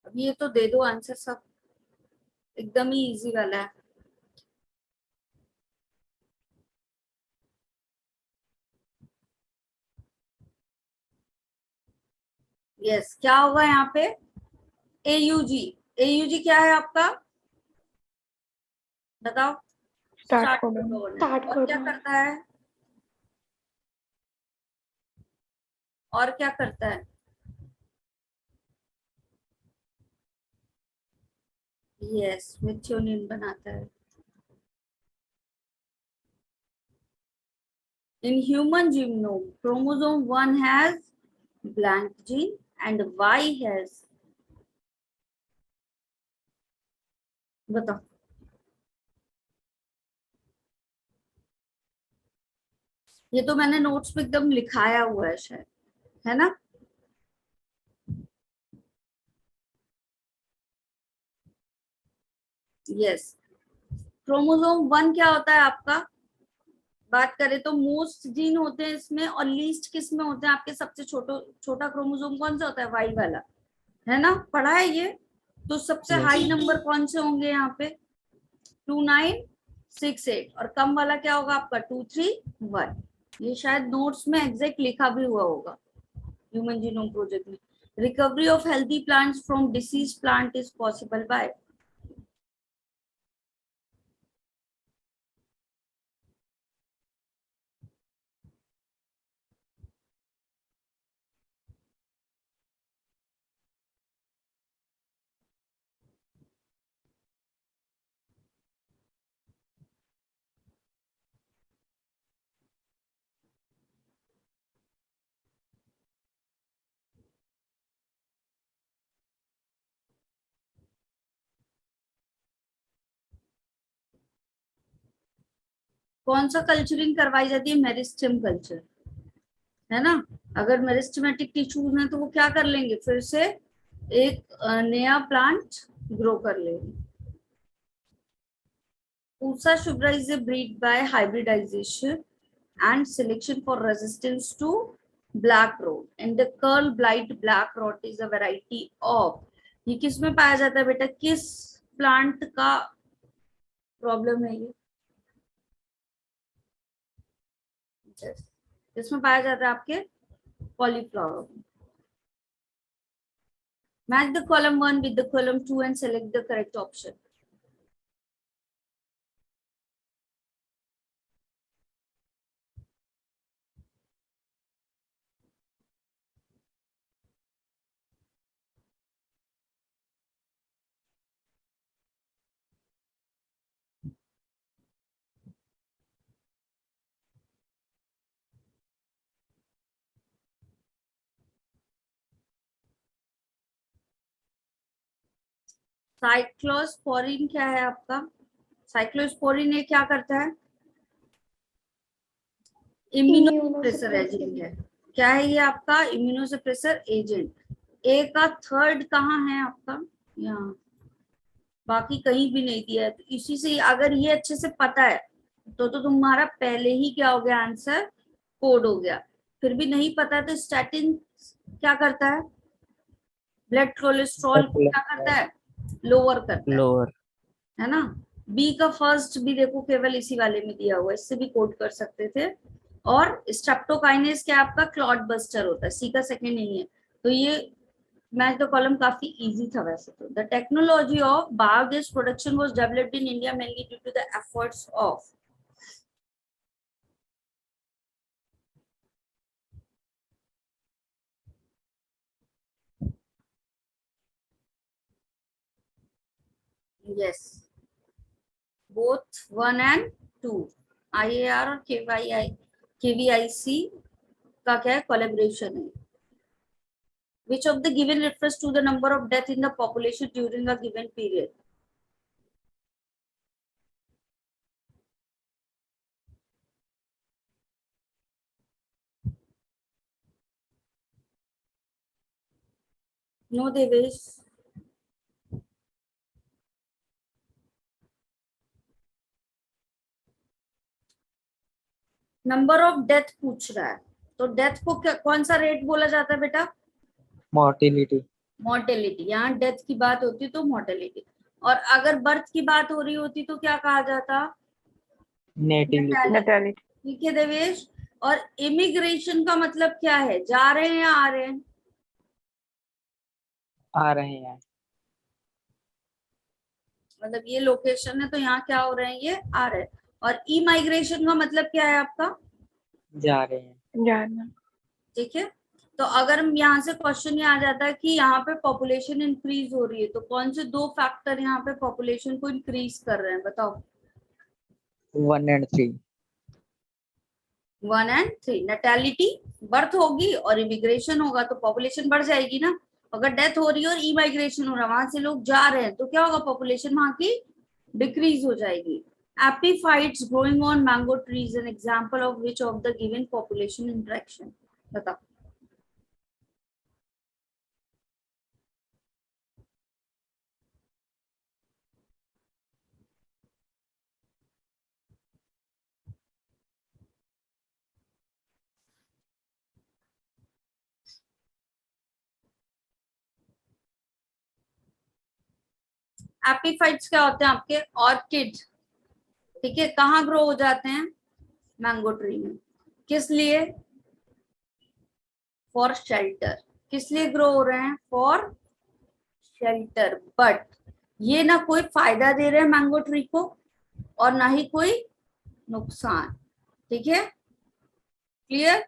अब ये तो दे दो आंसर, सब एकदम ही इजी वाला है। यस, क्या होगा यहाँ पे? AUG। AUG क्या है आपका? बताओ। Start start codon. कोडॉन है। Start और क्या codon. करता है? और क्या करता है? यस, मेथियोनिन बनाता है। In human genome, chromosome 1 has blank gene and Y has, बताओ। ये तो मैंने नोट्स पे एकदम लिखाया हुआ है शायद, है ना? यस, क्रोमोसोम 1 क्या होता है आपका? बात करें तो मोस्ट जीन होते हैं इसमें, और लीस्ट किस में होते हैं आपके? सबसे छोटा क्रोमोसोम कौन सा होता है? वाई वाला, है ना? पढ़ा है ये? तो सबसे Yes. हाई नंबर कौन से होंगे यहाँ पे? 2 9 6 8। और कम वाला क्या होगा आपका? 2 3 1। ये शायद नोट्स में एग्जैक्ट लिखा भी हुआ होगा ह्यूमन जीनोम प्रोजेक्ट में। Recovery of healthy plants from disease plant is possible by. कौन सा कल्चरिंग करवाई जाती है? मेरिस्टेम कल्चर, है ना? अगर मेरिस्टेमेटिक टिश्यूज हैं तो वो क्या कर लेंगे? फिर से एक नया प्लांट ग्रो कर लेंगे। Pusa Shubhra is a breed by hybridisation and selection for resistance to black rot, and the curl blight black rot is a variety of, ये किस में पाया जाता है बेटा? किस प्लांट का प्रॉब्लम है ये? इसमें पाया जाता है आपके cauliflower. Match the column 1 with the column 2 and select the correct option. Cyclosporin क्या है आपका? साइक्लोस्पोरिन ये क्या करता है? इम्यूनोसप्रेसर एजेंट है। क्या है ये आपका? इम्यूनोसप्रेसर एजेंट। ए का थर्ड कहाँ है आपका? यहाँ, बाकी कहीं भी नहीं दिया है। तो इसी से अगर ये अच्छे से पता है तो तुम्हारा पहले ही क्या हो गया? आंसर कोड हो गया। फिर भी नहीं पता तो स्टैटिन क्या करता है? ब्लड कोलेस्ट्रॉल को क्या करता है? लोअर करता Lower. है ना? बी का फर्स्ट भी देखो केवल इसी वाले में दिया हुआ है, इससे भी कोड कर सकते थे। और स्ट्रेप्टोकाइनेज क्या आपका क्लॉट बस्टर होता है, सी का सेकंड नहीं है। तो ये मैच द कॉलम काफी इजी था वैसे तो। The technology of biogas production was developed in India mainly due to the efforts of yes both 1 and 2 IAR और KVIC का क्या है, कोलैबोरेशन है। Which of the given refers to the number of death in the population during a given period? No, Devesh. Number of death पूछ रहा है, तो death को कौन सा रेट बोला जाता है बेटा? मोर्टिलिटी। मोर्टेलिटी। यहाँ डेथ की बात होती तो मोर्टेलिटी, और अगर बर्थ की बात हो रही होती तो क्या कहा जाता? नेटिविटी। Natality. ठीक है देवेश। और इमिग्रेशन का मतलब क्या है, जा रहे हैं या आ रहे हैं? आ रहे हैं। मतलब ये लोकेशन है तो यहाँ क्या हो रहे हैं, ये आ रहे हैं। और ई माइग्रेशन का मतलब क्या है आपका? जा रहे हैं। जाना. ठीक है। तो अगर हम यहाँ से क्वेश्चन ये आ जाता है कि यहाँ पे पॉपुलेशन इंक्रीज हो रही है, तो कौन से दो फैक्टर यहाँ पे पॉपुलेशन को इंक्रीज कर रहे हैं, बताओ? 1 and 3। 1 and 3। नैटेलिटी, बर्थ होगी और इमिग्रेशन होगा तो पॉपुलेशन बढ़ जाएगी ना। अगर डेथ हो रही है और ई माइग्रेशन हो रहा है, वहां से लोग जा रहे हैं, तो क्या होगा, पॉपुलेशन वहां की डिक्रीज हो जाएगी। Epiphytes growing on mango trees an example of which of the given population interaction, बताओ? एपीफाइट्स क्या होते हैं आपके? ऑर्किड। ठीक है, कहाँ ग्रो हो जाते हैं? मैंगो ट्री में। किस लिए? For shelter. किस लिए ग्रो हो रहे हैं? For shelter. बट ये ना कोई फायदा दे रहे हैं मैंगो ट्री को और ना ही कोई नुकसान। ठीक है, क्लियर?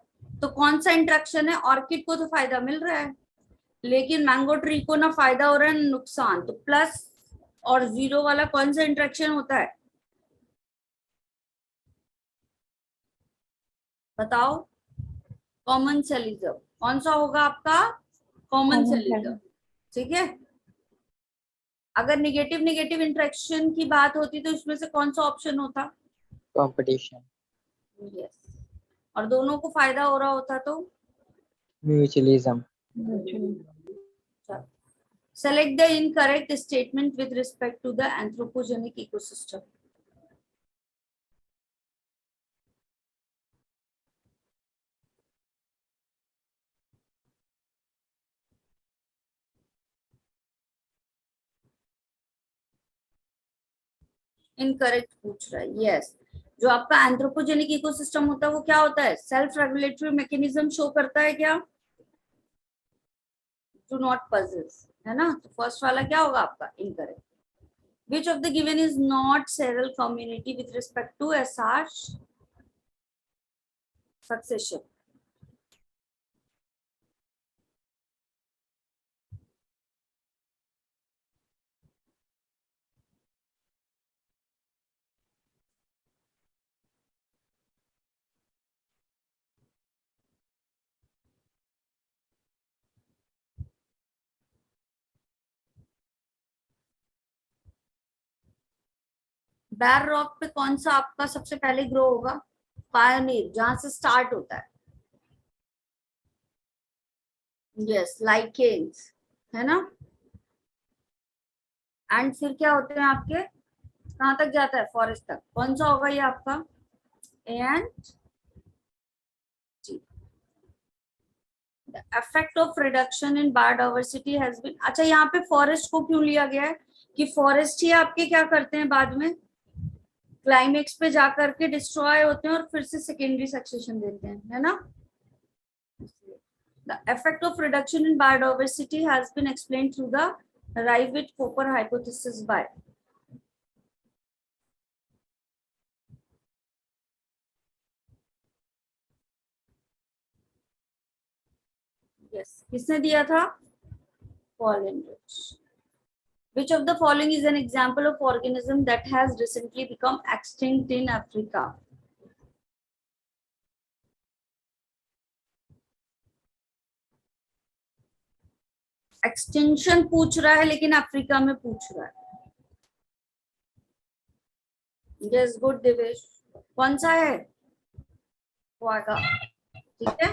तो कौन सा इंट्रैक्शन है? ऑर्किड को तो फायदा मिल रहा है, लेकिन मैंगो ट्री को ना फायदा हो रहा है ना नुकसान। तो प्लस और जीरो वाला कौन सा इंट्रैक्शन होता है, बताओ? कॉमन सेलिज्म। कौन सा होगा आपका? Common Common सेलिज्म। sense. ठीक है। अगर निगेटिव निगेटिव इंट्रैक्शन की बात होती तो इसमें से कौन सा ऑप्शन होता? कंपटीशन। यस। और दोनों को फायदा हो रहा होता तो? Mutualism. Mutually. Select the incorrect statement with respect to the anthropogenic ecosystem. Incorrect पूछ रहा है। यस, जो आपका एंथ्रोपोजेनिक इकोसिस्टम होता है वो क्या होता है? सेल्फ रेगुलेटरी मैकेनिज्म शो करता है क्या? डू नॉट पजेस, है ना? तो फर्स्ट वाला क्या होगा आपका? Incorrect. Which of the given is not seral community with respect to SR succession? बैर रॉक पे कौन सा आपका सबसे पहले ग्रो होगा? पायोनियर, जहां से स्टार्ट होता है। यस, लाइकेन्स, है ना? एंड फिर क्या होते हैं आपके, कहां तक जाता है? फॉरेस्ट तक। कौन सा होगा ये आपका? A and G. The effect of reduction in biodiversity has been. अच्छा, यहाँ पे फॉरेस्ट को क्यों लिया गया है कि फॉरेस्ट ही आपके क्या करते हैं बाद में? क्लाइमेक्स पे जाकर के डिस्ट्रॉय होते हैं और फिर से सेकेंडरी सक्सेशन देते हैं, है ना. The effect of reduction in biodiversity has been explained through the Rivett-Popper hypothesis by किसने दिया था? Paul Enrich. Which of the following is an example of organism that has recently become extinct in Africa? Extinction पूछ रहा है लेकिन Africa में पूछ रहा है. Yes, good Divesh. कौन सा है? क्वागा. ठीक है,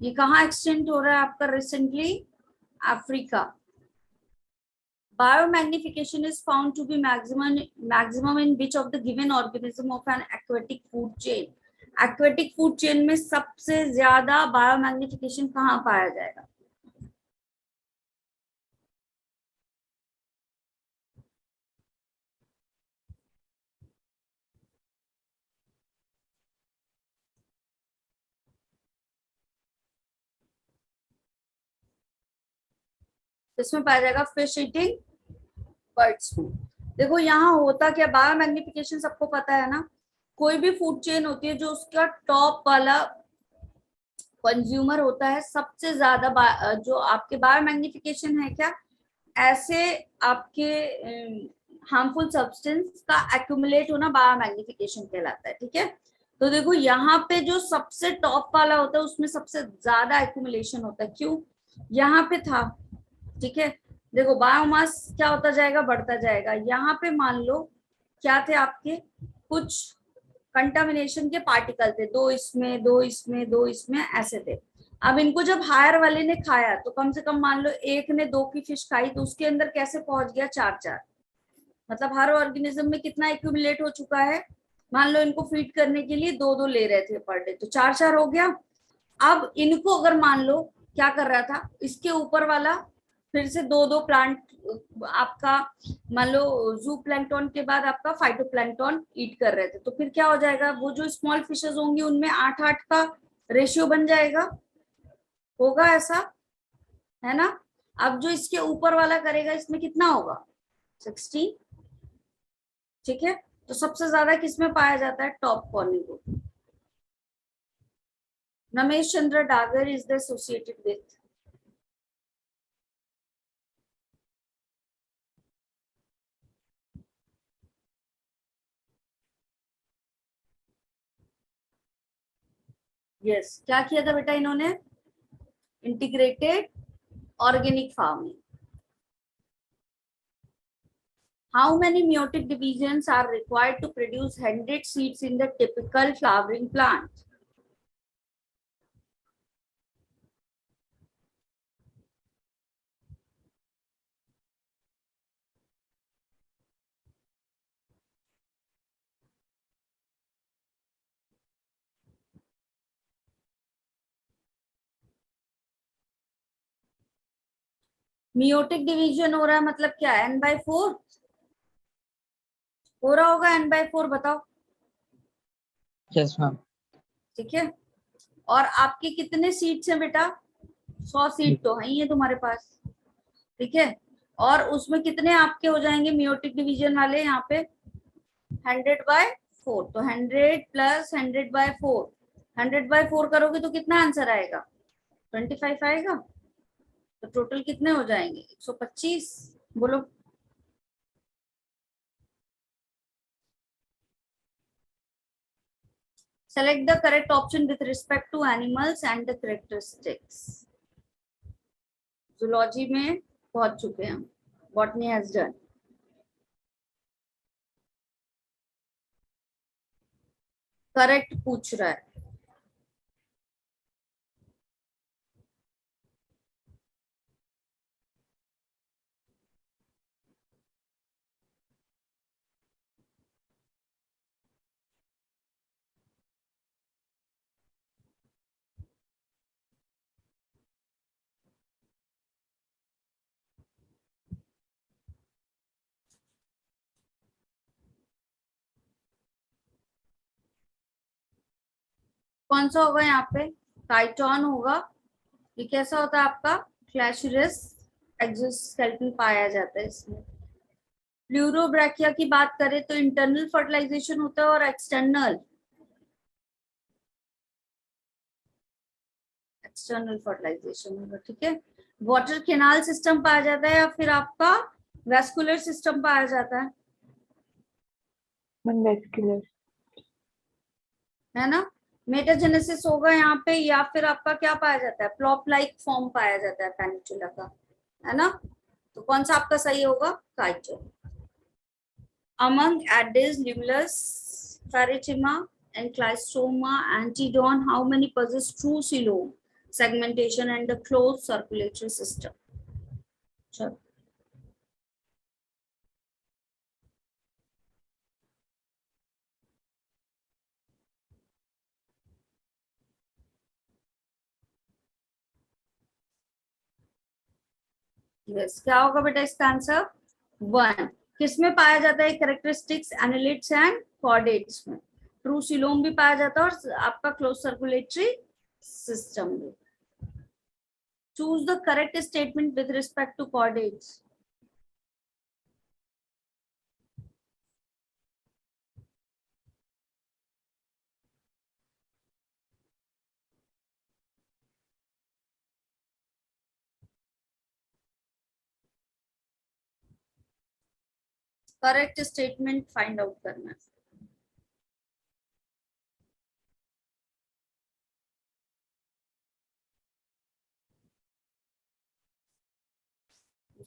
ये कहाँ एक्सटेंट हो रहा है आपका recently? Africa. Biomagnification is found to be maximum in which of the given organism of an aquatic food chain? Aquatic food chain में सबसे ज्यादा बायोमैग्निफिकेशन कहाँ पाया जाएगा? इसमें पाया जाएगा फिश ईटिंग बर्ड्स में. देखो यहाँ होता क्या, बायोमैग्निफिकेशन सबको पता है ना. कोई भी फूड चेन होती है जो उसका टॉप वाला कंज्यूमर होता है सबसे ज्यादा जो आपके बायोमैग्निफिकेशन है क्या, ऐसे आपके हार्मफुल सब्सटेंस का एक्यूमुलेट होना बायोमैग्निफिकेशन कहलाता है. ठीक है, तो देखो यहाँ पे जो सबसे टॉप वाला होता है उसमें सबसे ज्यादा एक्यूमुलेशन होता है. क्यों? यहाँ पे था. ठीक है, देखो बायोमास क्या होता जाएगा, बढ़ता जाएगा. यहाँ पे मान लो क्या थे आपके, कुछ कंटामिनेशन के पार्टिकल थे, दो इसमें दो इसमें दो इसमें ऐसे थे. अब इनको जब हायर वाले ने खाया तो कम से कम मान लो एक ने 2 की फिश खाई तो उसके अंदर कैसे पहुंच गया, 4 मतलब हर ऑर्गेनिज्म में कितना एक्यूमुलेट हो चुका है. मान लो इनको फीड करने के लिए 2 ले रहे थे पर डे तो 4 हो गया. अब इनको अगर मान लो क्या कर रहा था, इसके ऊपर वाला फिर से 2 प्लांट आपका मान लो जू प्लैंक्टन के बाद आपका फाइटोप्लैंक्टन ईट कर रहे थे, तो फिर क्या हो जाएगा, वो जो स्मॉल फिशेस होंगी उनमें 8-8 का रेशियो बन जाएगा. होगा ऐसा, है ना. अब जो इसके ऊपर वाला करेगा इसमें कितना होगा, 16. ठीक है, तो सबसे ज्यादा किसमें पाया जाता है, टॉप कॉर्निंग को. Ramesh Chandra Dagar is the associated with. Yes, क्या किया था बेटा इन्होंने, integrated organic farming. How many meiotic divisions are required to produce 100 seeds in the typical flowering plant? Meiotic division हो रहा है मतलब क्या, n/4 हो रहा होगा. n/4 बताओ. Yes ma'am. ठीक है, और आपके कितने सीड्स हैं बेटा, 100 सीड तो है ही है तुम्हारे पास. ठीक है, और उसमें कितने आपके हो जाएंगे मियोटिक डिवीजन वाले, यहाँ पे 100/4. तो 100 + 100/4, 100/4 करोगे तो कितना आंसर आएगा, 25 आएगा. तो टोटल कितने हो जाएंगे, 125. बोलो. Select the correct option with respect to animals and the characteristics. Zoology में पहुंच चुके हैं, botany has done. करेक्ट पूछ रहा है. कौन सा होगा यहाँ पे? काइटोन होगा। ये कैसा होता है आपका? फ्लैशरस एक्सोस्केलेटन पाया जाता है इसमें। प्लूरोब्रैकिया की बात करें तो इंटरनल फर्टिलाइजेशन होता है और एक्सटर्नल फर्टिलाइजेशन होगा, ठीक है। वाटर केनाल सिस्टम पाया जाता है या फिर आपका वेस्कुलर सिस्टम पाया जाता वेस्कुलर। है ना। मेटाजेनेसिस होगा यहाँ पे, या फिर आपका क्या पाया जाता है? प्लॉप लाइक फॉर्म पाया जाता है पेनिचुला का, है ना। तो कौन सा आपका सही होगा? काइटोन। Among Aedes, Limulus, Pharyngema, and Clystoma, Antedon, how many possess true coelom segmentation and the closed circulatory system? Sure. Yes. क्या होगा बेटा इसका आंसर? 1। किसमें पाया जाता है? कैरेक्टरिस्टिक्स एनालिट्स एंड कॉर्डेट्स में। ट्रू सिलोम भी पाया जाता है और आपका क्लोज सर्कुलेटरी सिस्टम भी। Choose the correct statement with respect to chordates. Correct statement find out करना है।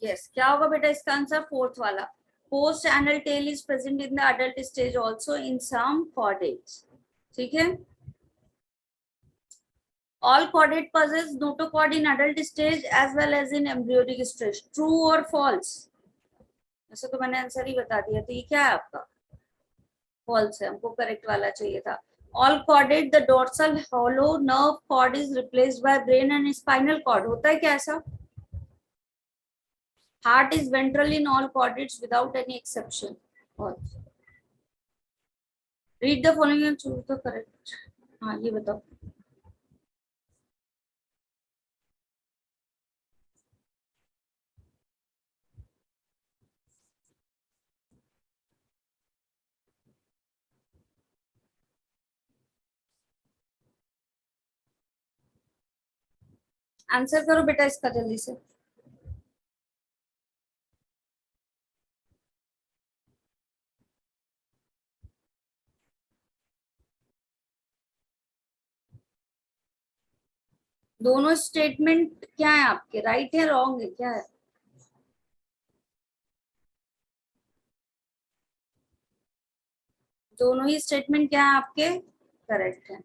यस, क्या होगा बेटा इसका आंसर? 4th वाला। Post anal tail is present in the adult stage also in some chordates, ठीक है। All chordate possess notochord in adult stage as well as in embryonic stage, true और false? ऐसे तो मैंने आंसर ही बता दिया, तो ये क्या है आपका? फॉल्स है, हमको करेक्ट वाला चाहिए था। All chordate the dorsal hollow nerve cord is replaced by brain and spinal cord, होता है क्या ऐसा? Heart is ventral in all chordates without any exception. False. Read the following and choose the correct. हाँ ये बताओ। Answer करो बेटा इसका जल्दी से। दोनों स्टेटमेंट क्या है आपके? राइट है, रॉन्ग है, क्या है? दोनों ही स्टेटमेंट क्या है आपके? करेक्ट है।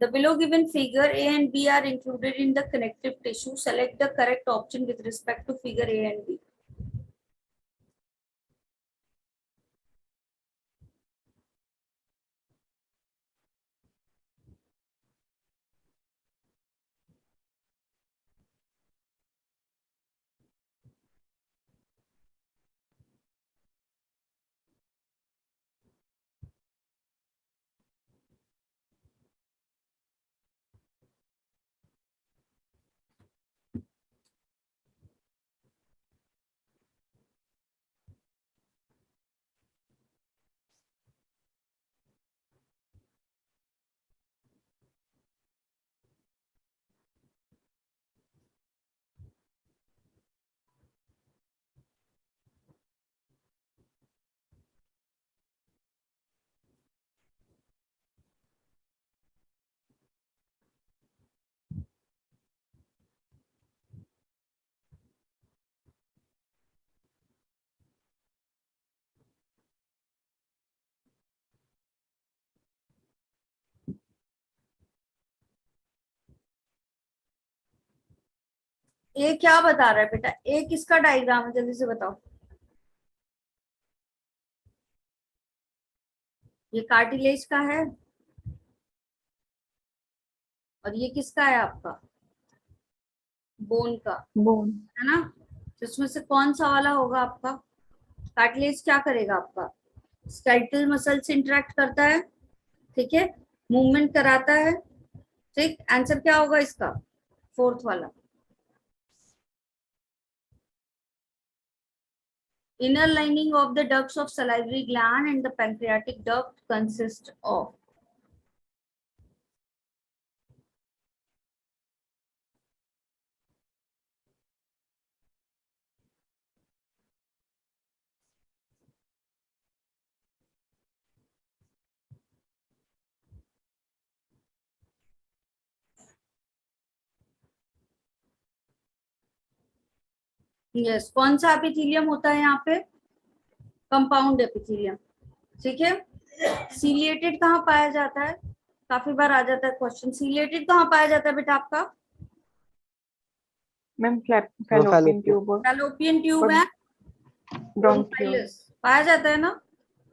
The below given figure A and B are included in the connective tissue. Select the correct option with respect to figure A and B. ए क्या बता रहा है बेटा? ए किसका डायग्राम है? जल्दी से बताओ। ये कार्टिलेज का है और ये किसका है आपका? बोन का, बोन। है ना। तो इसमें से कौन सा वाला होगा आपका? कार्टिलेज क्या करेगा आपका? स्केलेटल मसल से इंटरेक्ट करता है, ठीक है, मूवमेंट कराता है, ठीक। आंसर क्या होगा इसका, फोर्थ वाला। Inner lining of the ducts of salivary gland and the pancreatic duct consist of. Yes, कौन सा एपिथेलियम होता है यहाँ पे, कंपाउंड एपिथेलियम, ठीक है। सीलिएटेड कहाँ पाया जाता है, काफी बार आ जाता है क्वेश्चन, सीलिएटेड कहाँ पाया जाता है बेटा आपका, मैम fallopian फैलोपियन ट्यूब और फैलोपियन ट्यूब है, ब्रोंकियल। पाया जाता है ना,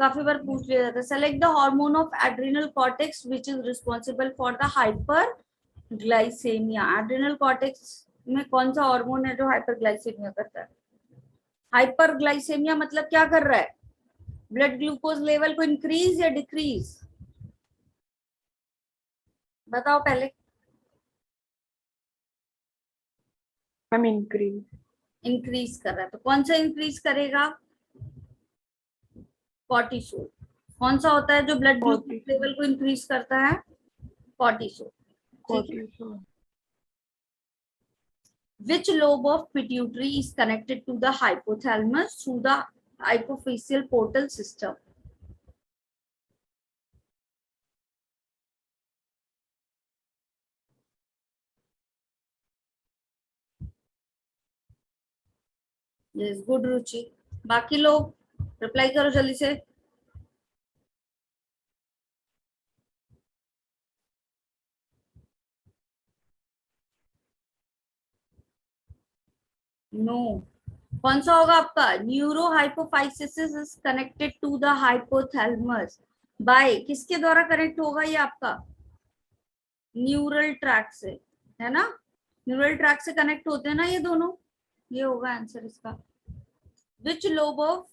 काफी बार पूछ लिया जाता है। Select the hormone of adrenal cortex which is responsible for the hyperglycaemia. Adrenal cortex में कौन सा हार्मोन है जो हाइपरग्लाइसेमिया करता है। हाइपरग्लाइसेमिया मतलब क्या कर रहा है, ब्लड ग्लूकोज लेवल को इंक्रीज या डिक्रीज, बताओ पहले। Ma'am increase. इंक्रीज कर रहा है, तो कौन सा इंक्रीज करेगा, कॉर्टिसोल। कौन सा होता है जो ब्लड ग्लूकोज Cortisol. लेवल को इंक्रीज करता है, कॉर्टिसोल, ठीक है। Cortisol. Which lobe of pituitary is connected to the hypothalamus through the hypophyseal portal system? Yes, good रुचि। बाकी लोग रिप्लाई करो जल्दी से। नो, कौन सा होगा आपका, neuro hypophysis is connected to the hypothalamus by, किसके द्वारा कनेक्ट होगा ये आपका, न्यूरल ट्रैक से, है ना, न्यूरल ट्रैक से कनेक्ट होते हैं ना ये दोनों, ये होगा आंसर इसका। Which lobe of,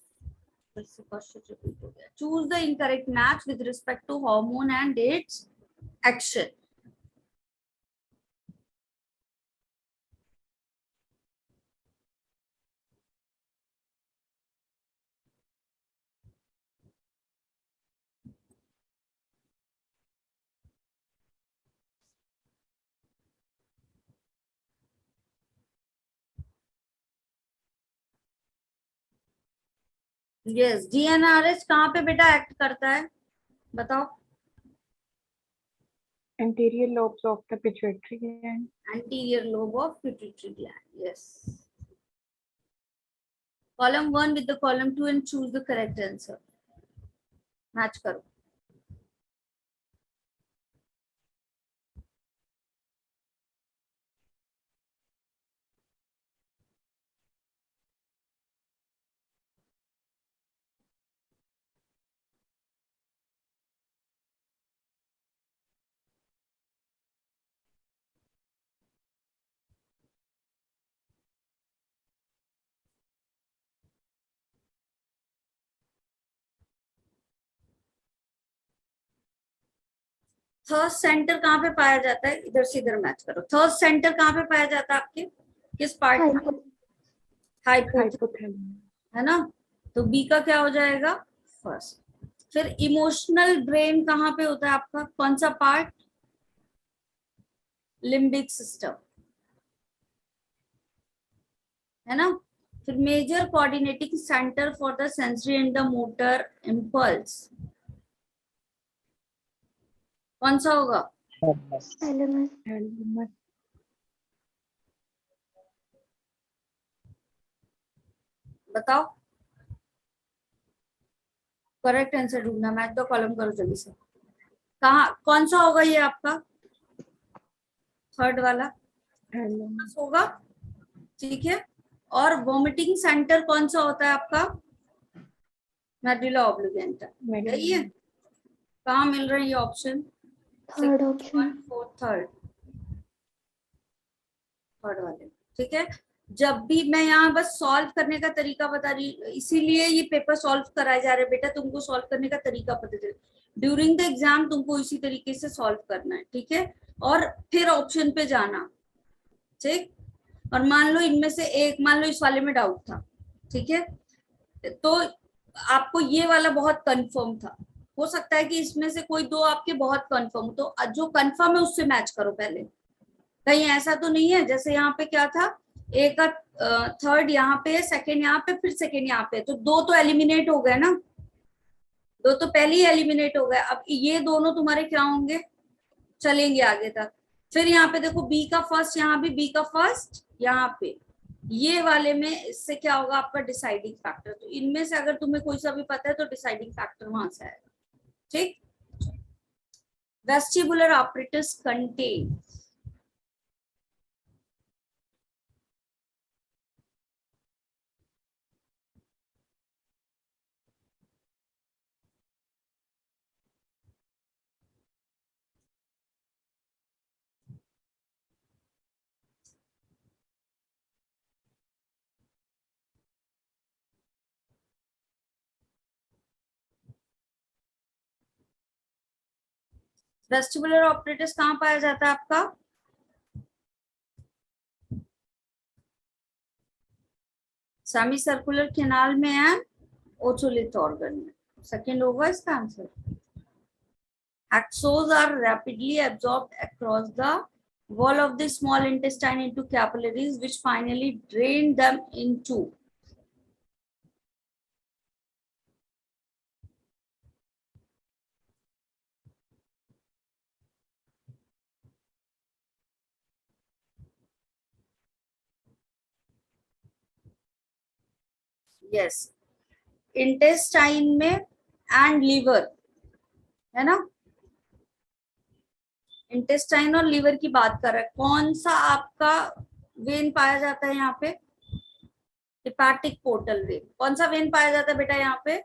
choose the incorrect match with respect to hormone and its action. Yes, GnRH कहाँ पे बेटा एक्ट करता है, बताओ। Anterior lobes of the pituitary gland. Anterior lobe of pituitary gland, yes. Column 1 with the column 2 and choose the correct answer. Match करो। Third centre कहाँ पे पाया जाता है, इधर से इधर मैच करो। थर्ड सेंटर कहाँ पे पाया जाता है आपके, किस पार्ट में, हाइपोथैलेमस, Hypothalamus. है ना, तो बी का क्या हो जाएगा, फर्स्ट। फिर इमोशनल ब्रेन कहाँ पे होता है आपका, कौन सा पार्ट, लिम्बिक सिस्टम, है ना। फिर major coordinating centre for the sensory and the motor impulse, कौन सा होगा, Thalamus. Thalamus. बताओ। करेक्ट आंसर ढूंढना, मैच द कॉलम करो जल्दी से। कहाँ, कौन सा होगा ये आपका, थर्ड वाला Thalamus. होगा, ठीक है। और वोमिटिंग सेंटर कौन सा होता है आपका, मेडुला ऑब्लिगेंटा, यही है। कहाँ मिल रहा है ये ऑप्शन, Third option. थर्ड वाले, ठीक है। जब भी मैं यहाँ बस सॉल्व करने का तरीका बता रही, इसीलिए ये पेपर सॉल्व कराए जा रहे हैं बेटा, तुमको सॉल्व करने का तरीका पता चले। ड्यूरिंग द एग्जाम तुमको इसी तरीके से सॉल्व करना है, ठीक है, और फिर ऑप्शन पे जाना, ठीक। और मान लो इनमें से एक, मान लो इस वाले में डाउट था, ठीक है, तो आपको ये वाला बहुत कंफर्म था, हो सकता है कि इसमें से कोई दो आपके बहुत कंफर्म, तो जो कंफर्म है उससे मैच करो पहले। कहीं ऐसा तो नहीं है जैसे यहाँ पे क्या था, एक का थर्ड यहाँ पे है, सेकेंड यहाँ पे, फिर सेकेंड यहाँ पे, तो दो तो एलिमिनेट हो गए ना, दो तो पहले ही एलिमिनेट हो गए। अब ये दोनों तुम्हारे क्या होंगे, चलेंगे आगे तक। फिर यहाँ पे देखो बी का फर्स्ट, यहाँ भी बी का फर्स्ट, यहाँ पे ये वाले में, इससे क्या होगा आपका डिसाइडिंग फैक्टर। तो इनमें से अगर तुम्हें कोई सा भी पता है तो डिसाइडिंग फैक्टर वहां से आएगा, ठीक। Vestibular operators contain, vestibular operators कहाँ पाया जाता है आपका, सेमी सर्कुलर कैनाल में एंड ओथोलिथ ऑर्गन में। सेकंड होगा इसका answer. Axons are rapidly absorbed across the wall of the small intestine into capillaries, which finally drain them into yes intestine में एंड लीवर, है ना, इंटेस्टाइन और लीवर की बात कर रहा है। कौन सा आपका वेन पाया जाता है यहाँ पे, हिपैटिक पोर्टल वेन। कौन सा वेन पाया जाता है बेटा यहाँ पे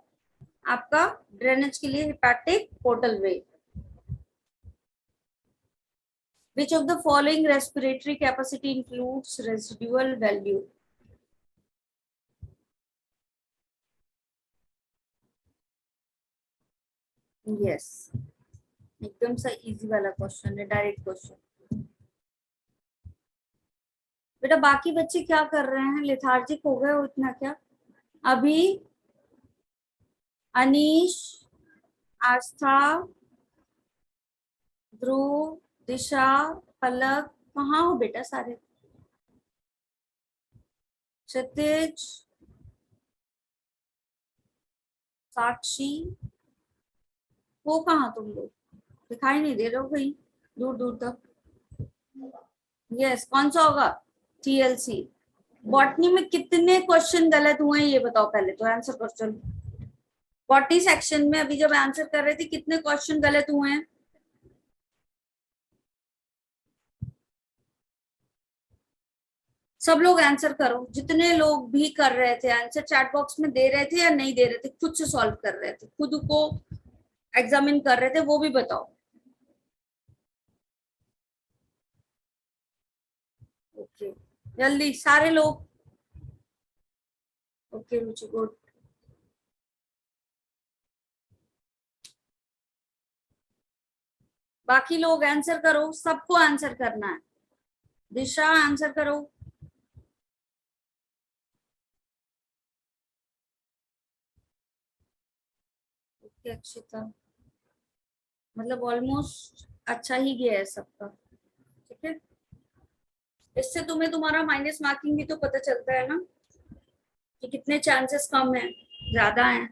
आपका ड्रेनेज के लिए, hepatic portal vein. Which of the following respiratory capacity includes residual value? Yes, एकदम सा इजी वाला क्वेश्चन है, डायरेक्ट क्वेश्चन। बेटा बाकी बच्चे क्या कर रहे हैं, लेथार्जिक हो गए हो इतना क्या? अभी अनीश, आस्था, ध्रुव, दिशा, पलक, कहाँ हो बेटा सारे? क्षितिज, साक्षी, वो कहाँ तुम लोग, दिखाई नहीं दे रहे हो कहीं दूर दूर तक। यस, कौन सा होगा, टीएलसी। बॉटनी में कितने क्वेश्चन गलत हुए हैं ये बताओ पहले तो, आंसर कर चलो। बॉटनी सेक्शन में अभी जब आंसर कर रहे थे कितने क्वेश्चन गलत हुए हैं? सब लोग आंसर करो, जितने लोग भी कर रहे थे आंसर चैट बॉक्स में दे रहे थे या नहीं दे रहे थे, खुद से सॉल्व कर रहे थे, खुद को एग्जामिन कर रहे थे, वो भी बताओ। ओके जल्दी सारे लोग। ओके रुचि, गुड। बाकी लोग आंसर करो, सबको आंसर करना है। दिशा आंसर करो। ओके अक्षिता, मतलब ऑलमोस्ट अच्छा ही गया है सबका, ठीक है। इससे तुम्हें तुम्हारा माइनस मार्किंग भी तो पता चलता है ना, कि कितने चांसेस कम है, ज्यादा है।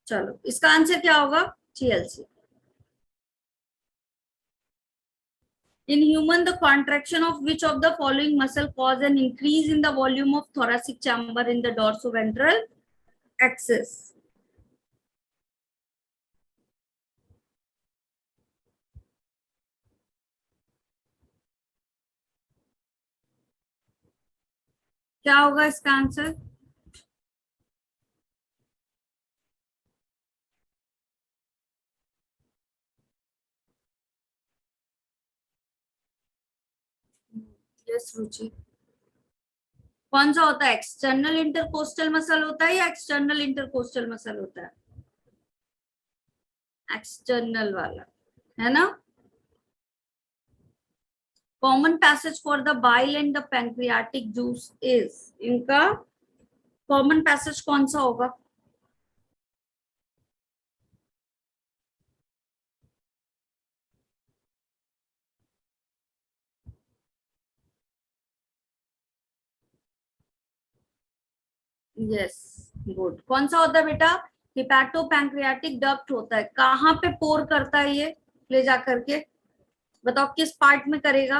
चलो इसका आंसर क्या होगा, TLC. In human, the contraction of which of the following muscle cause an increase in the volume of thoracic chamber in the dorsoventral axis? क्या होगा इसका आंसर? यस रुचि, कौन सा होता है? एक्सटर्नल इंटरकोस्टल मसल होता है या एक्सटर्नल इंटरकोस्टल मसल होता है? एक्सटर्नल वाला, है ना? Common passage for the bile and the pancreatic juice is, इनका कॉमन पैसेज कौन सा होगा? यस गुड, कौन सा होता है बेटा? हिपैटो पैंक्रियाटिक डक्ट होता है। कहाँ पे पोर करता है ये ले जा करके? बताओ किस पार्ट में करेगा?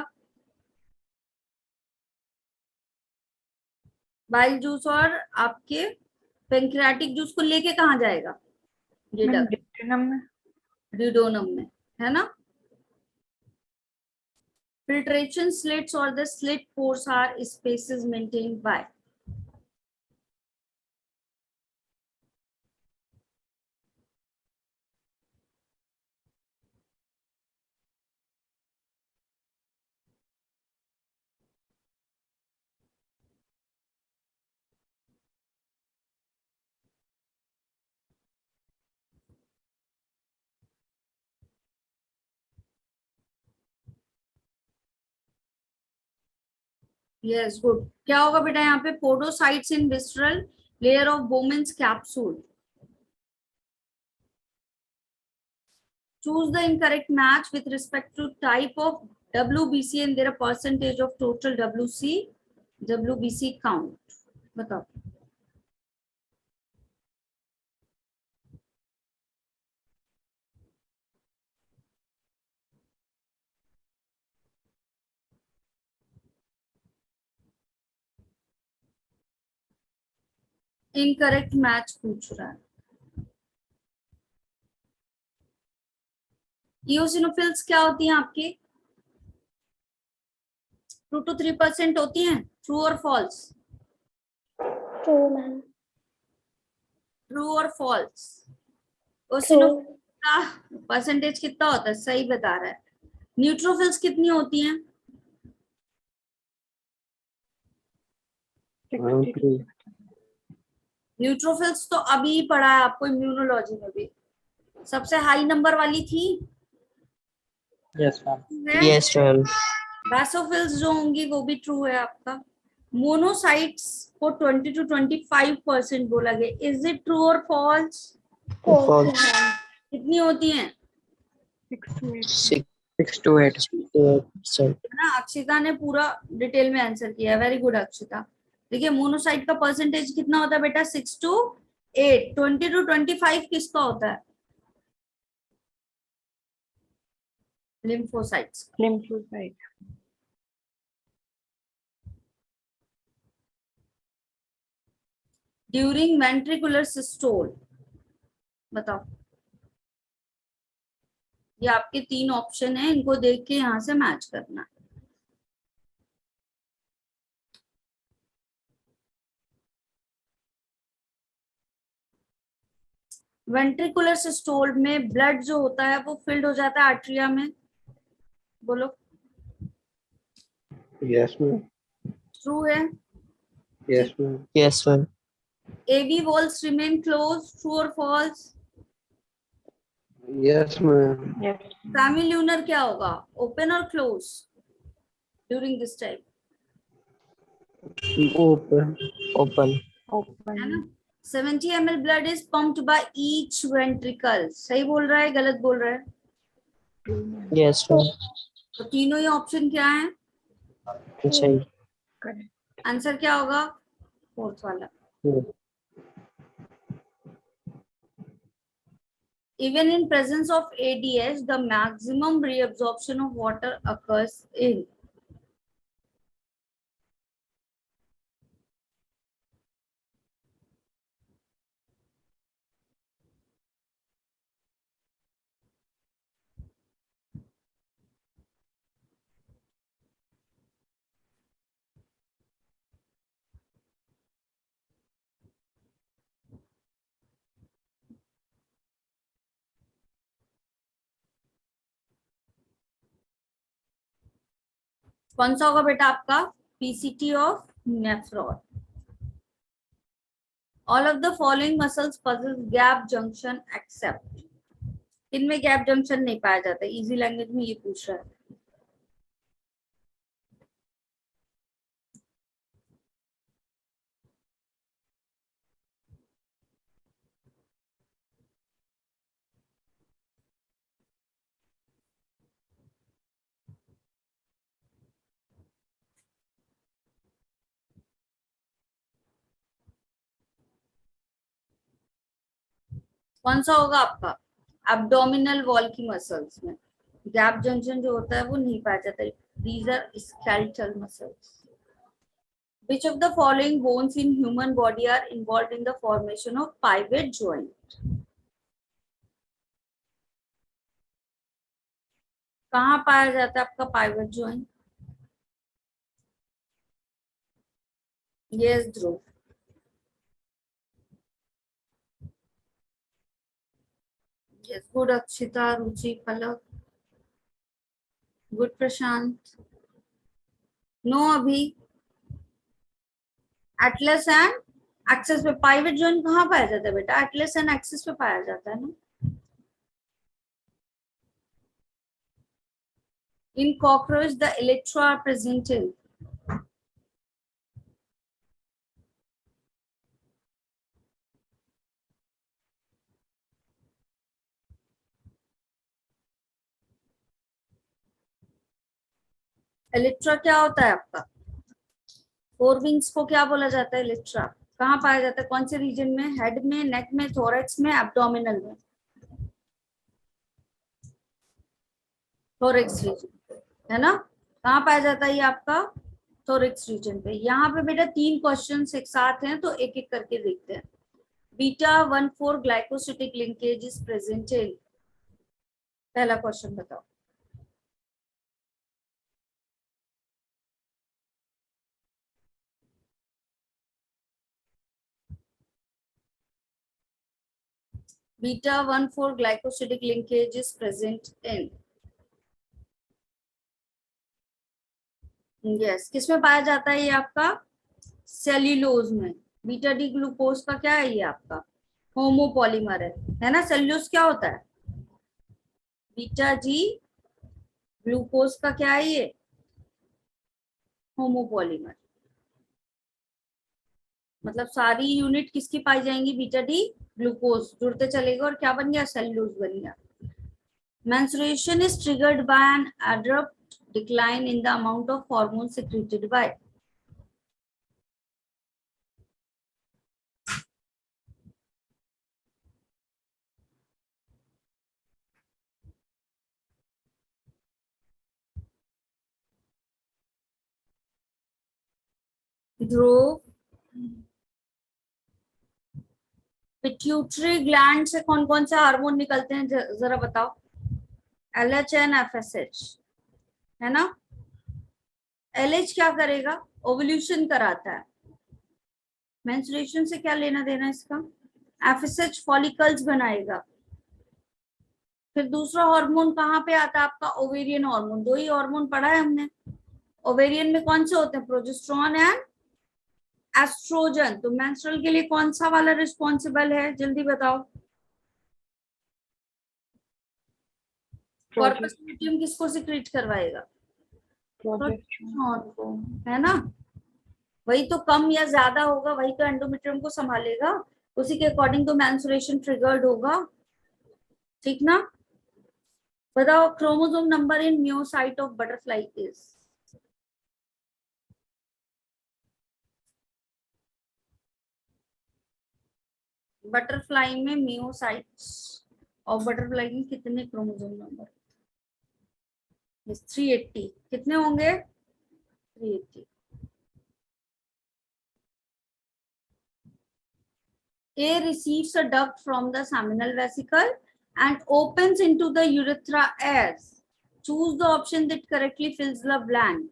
बाइल जूस और आपके पैंक्रियाटिक जूस को लेके कहाँ जाएगा? ये मैम डक्ट, डिस्टेनम में। ड्यूडेनम में, है ना? Filtration slits or the slit pores are spaces maintained by. Yes, good. क्या होगा बेटा यहाँ पे? Podocytes in visceral layer of Bowman's capsule. Choose the incorrect match with respect to type of WBC and their percentage of total WBC count. बताओ. Incorrect match पूछ रहा है. Eosinophils क्या होती हैं आपकी? 2 to 3% होती हैं. True or false? True, ma'am. True or false? True. Eosinophils का परसेंटेज कितना होता है? सही बता रहा है. न्यूट्रोफिल्स कितनी होती हैं? 60। न्यूट्रोफिल्स तो अभी पढ़ा है आपको इम्यूनोलॉजी में भी. सबसे हाई नंबर वाली थी यस मैम। Yes, ma'am. बैसोफिल्स जो होंगी वो भी ट्रू है आपका. मोनोसाइट्स को 20 to 25% बोला गया. इज इट ट्रू और फॉल्स? False, False. ma'am. कितनी होती हैं? 6 to 8। 6 to 8। 68%. है ना? अक्षिता ने पूरा डिटेल में आंसर किया. Very good Akshita. देखिए मोनोसाइट का परसेंटेज कितना होता है बेटा? 6 to 8. 20 to 25 किसका होता है? Lymphocytes. Lymphocyte। During ventricular systole, बताओ. ये आपके 3 ऑप्शन है, इनको देख के यहां से मैच करना. वेंट्रिकुलर सिस्टोल में ब्लड जो होता है वो फिल्ड हो जाता है आर्टरिया में. बोलो. Yes, ma'am. ट्रू है. Yes, ma'am. Yes, ma'am. AV valves remain close. True और false? Yes, ma'am. Yes। Semilunar क्या होगा? ओपन और close during this time? Open. Open. है Open। ना? 70 ml blood is pumped by each ventricle. सही बोल रहा है गलत बोल रहा है? True, ma'am। Yes, ma'am. तो तीनों ही ऑप्शन क्या है? सही. Correct। आंसर क्या होगा? फोर्थ वाला. Yes. Even in presence of ADH, the maximum reabsorption of water occurs in. कौन सा होगा बेटा आपका? PCT of nephron. All of the following muscles possess gap junction except. इनमें गैप जंक्शन नहीं पाया जाता. इजी लैंग्वेज में ये पूछ रहा है. कौन सा होगा आपका? एब्डोमिनल वॉल की मसल्स में गैप जंक्शन जो होता है वो नहीं पाया जाता. These are skeletal muscles. Which of the following bones in human body are involved in the formation of pivot joint? कहाँ पाया जाता है आपका पाइवट जॉइंट? यस ध्रुव. यस गुड अक्षिता, रुचि, पलक. गुड प्रशांत. नो अभी. एटलस एंड एक्सिस पे पाइवट जॉइंट कहाँ पाया जाता है बेटा? एटलस एंड एक्सिस पे पाया जाता है ना. In cockroach, the elytra are present in. Elytra क्या होता है आपका? फोर विंग्स को क्या बोला जाता है? एलिट्रा. कहाँ पाया जाता है? कौन से रीजन में? हेड में, नेक में, थोरैक्स में, एब्डोमिनल में? थोरैक्स रीजन है ना. कहाँ पाया जाता है ये आपका? थोरैक्स रीजन पे. यहाँ पे बेटा 3 क्वेश्चन एक साथ हैं तो एक एक करके देखते हैं. Beta 1,4 glycosidic linkage is present इन. पहला क्वेश्चन बताओ. Beta 1,4 glycosidic linkage is present in. Yes. किसमें पाया जाता है ये आपका? सेल्यूलोज में. बीटा डी ग्लूकोज का क्या है ये आपका? होमोपॉलीमर है ना. सेल्यूलोज क्या होता है? बीटा जी ग्लूकोज का क्या है ये? होमोपॉलीमर. मतलब सारी यूनिट किसकी पाई जाएंगी? Beta D glucose. जुड़ते चलेगा और क्या बन गया? सेल्यूलोज बन गया. Menstruation is triggered by an abrupt decline in the amount of hormones secreted by. Dhruv. Pituitary gland से कौन कौन से हार्मोन निकलते हैं जरा बताओ. LH एंड FSH है ना. LH क्या करेगा? ओवल्यूशन कराता है. मेंस्ट्रुएशन से क्या लेना देना इसका? FSH फॉलिकल्स बनाएगा. फिर दूसरा हार्मोन कहाँ पे आता है आपका? Ovarian hormone. 2 ही हार्मोन पढ़ा है हमने. ओवेरियन में कौन से होते हैं? Progesterone and estrogen. तो मेंस्ट्रुअल के लिए कौन सा वाला रिस्पॉन्सिबल है? जल्दी बताओ. कॉर्पस लुटियम किसको सिक्रीट करवाएगा? प्रोजेस्टेरोन को. है ना. वही तो कम या ज्यादा होगा, वही तो एंडोमेट्रियम को संभालेगा. उसी के अकॉर्डिंग तो मेंस्ट्रुएशन ट्रिगर्ड होगा. ठीक ना. बताओ chromosome number in myocyte of butterfly is. Butterfly में म्योसाइट्स और बटरफ्लाई में कितने क्रोमोसोम नंबर? 380. कितने होंगे? 380. A receives a duct from the seminal vesicle and opens into the urethra as. Choose the option that correctly fills the blank.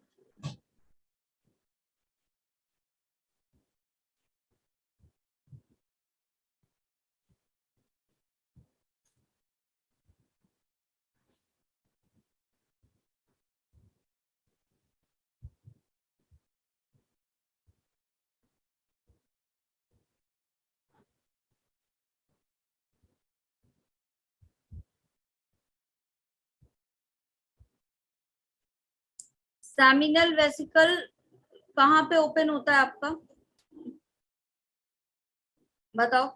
Seminal vesicle कहाँ पे open होता है आपका, बताओ।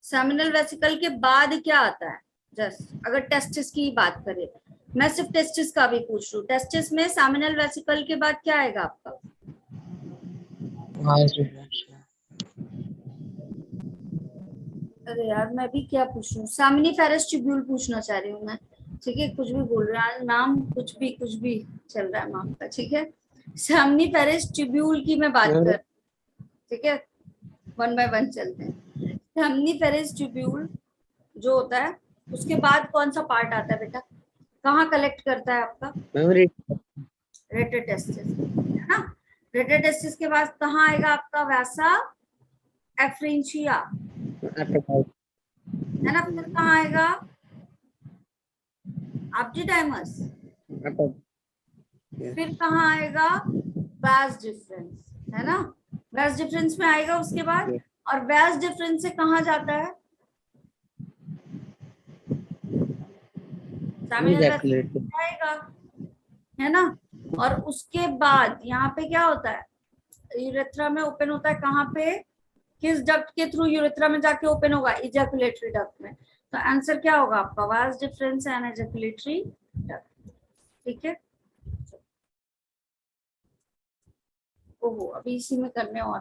सेमिनल वेसिकल के बाद क्या आता है, जस्ट अगर टेस्टिस की बात करें, मैं सिर्फ टेस्टिस का भी पूछ रही हूँ, टेस्टिस में सेमिनल वेसिकल के बाद क्या आएगा आपका? Vas deferens. अरे यार मैं भी क्या पूछ रही हूँ, सेमिनिफेरस ट्यूब्यूल पूछना चाह रही हूँ मैं, ठीक है, कुछ भी बोल रहा है नाम, कुछ भी चल रहा है नाम का, ठीक है। सेमिनिफेरस ट्यूब्यूल की मैं बात कर, ठीक है, 1 बाय 1 चलते हैं। सेमिनिफेरस ट्यूब्यूल जो होता है उसके बाद कौन सा पार्ट आता है बेटा, कहाँ कलेक्ट करता है आपका? मेमोरी रेट्रोटेस्टिस, है ना। रेट्रोटेस्टिस के बाद कहाँ आएगा आपका? वैसा एफ्रेंशिया, है ना। फिर कहाँ आएगा? एप्टिडाइमस। फिर कहाँ आएगा? वास डिफरेंस, है ना। वास डिफरेंस में आएगा उसके बाद, और वास डिफरेंस से कहाँ जाता है? आएगा, है ना। और उसके बाद यहाँ पे क्या होता है, यूरेथ्रा में ओपन होता है, कहाँ पे, किस डक्ट के थ्रू यूरेथ्रा में जाके ओपन होगा? इजैकुलेटरी डक्ट में। तो आंसर क्या होगा आपका? Vas deferens and ejaculatory duct, ठीक है। ओहो, अभी इसी में करने और,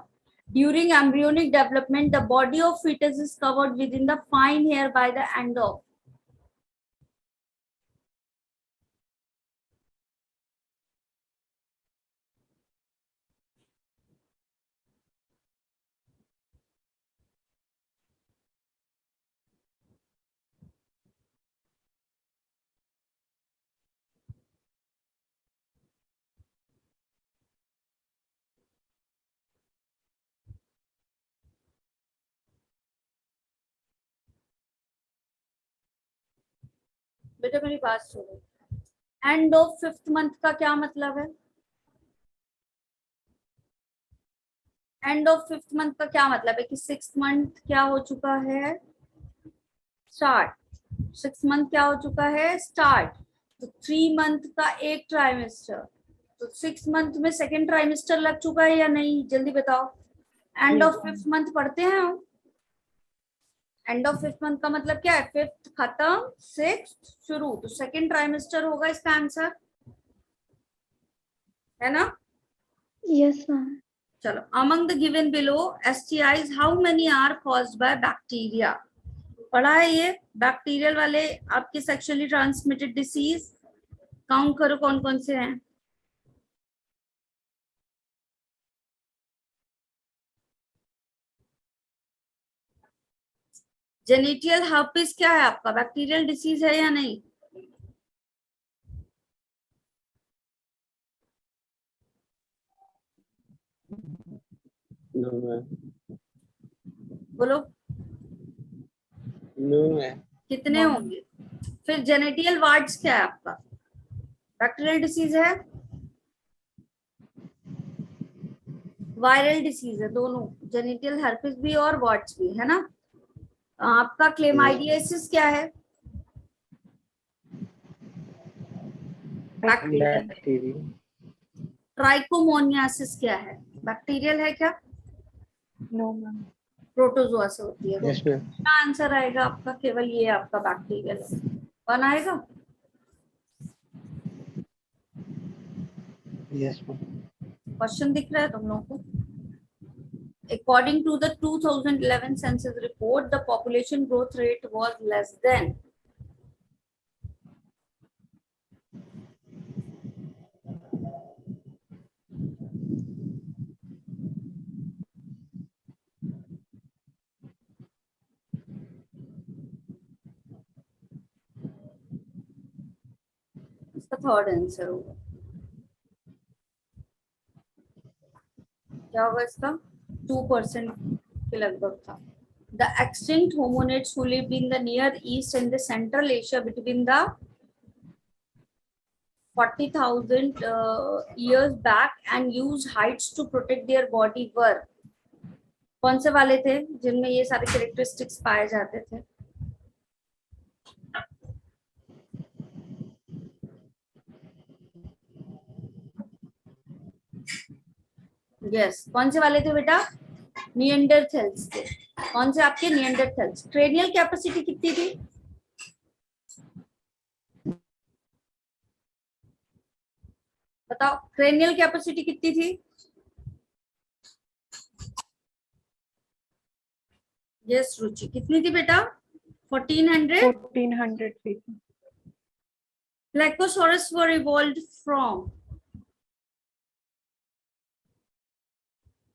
during embryonic development the body of fetus is covered within the fine hair by the end of, बेटा मेरी बात सुनो, एंड ऑफ 5th मंथ का क्या मतलब है? एंड ऑफ 5th मंथ का क्या मतलब है कि 6th मंथ क्या हो चुका है? स्टार्ट। 6th मंथ क्या हो चुका है? स्टार्ट। तो 3 मंथ का एक ट्राइमेस्टर, तो 6th मंथ में सेकेंड ट्राइमेस्टर लग चुका है या नहीं, जल्दी बताओ। एंड ऑफ 5th मंथ पढ़ते हैं हम, एंड ऑफ 5th मंथ का मतलब क्या है? 5th खत्म, 6th शुरू, तो सेकेंड ट्राइमेस्टर होगा इसका आंसर, है ना। Yes, ma'am. चलो, among the given below STIs how many are caused by bacteria? पढ़ा है ये, बैक्टीरियल वाले आपके सेक्सुअली ट्रांसमिटेड डिसीज, काउंट करो कौन कौन से हैं। जेनिटियल हर्पिस क्या है आपका, बैक्टीरियल डिसीज है या नहीं? नो मैम, बोलो नो मैम, कितने होंगे? फिर जेनेटियल वार्ड्स क्या है आपका, बैक्टीरियल डिसीज है, वायरल डिसीज है, दोनों, जेनिटियल हर्पिस भी और वार्ड्स भी, है ना। आपका क्लेमाइडियासिस क्या है? बैक्टीरियल। बैक्टीरिया, ट्राइकोमोनियासिस क्या है, बैक्टीरियल है क्या? No ma'am. प्रोटोजोआ से होती है। यस मैम, क्या आंसर आएगा आपका? केवल ये आपका बैक्टीरियल है, कौन आएगा? यस मैम, क्वेश्चन दिख रहा है तुम लोगों को? According to the 2011 census report, the population growth rate was less than, इसका थर्ड आंसर होगा, क्या होगा इसका? 2% के लगभग था। The extinct hominids who lived in the Near East and the Central Asia between the 40,000 years back and used hides to protect their body were, कौन से वाले थे जिनमें ये सारे कैरेक्टरिस्टिक्स पाए जाते थे? यस, कौन से वाले थे बेटा? निएंडरथैल्स थे। कौन से आपके? निएंडरथैल्स। क्रेनियल कैपेसिटी कितनी थी? बताओ, क्रेनियल कैपेसिटी कितनी थी? यस रुचि, कितनी थी बेटा? 1400। 1400 feet. Placosaurus were evolved from.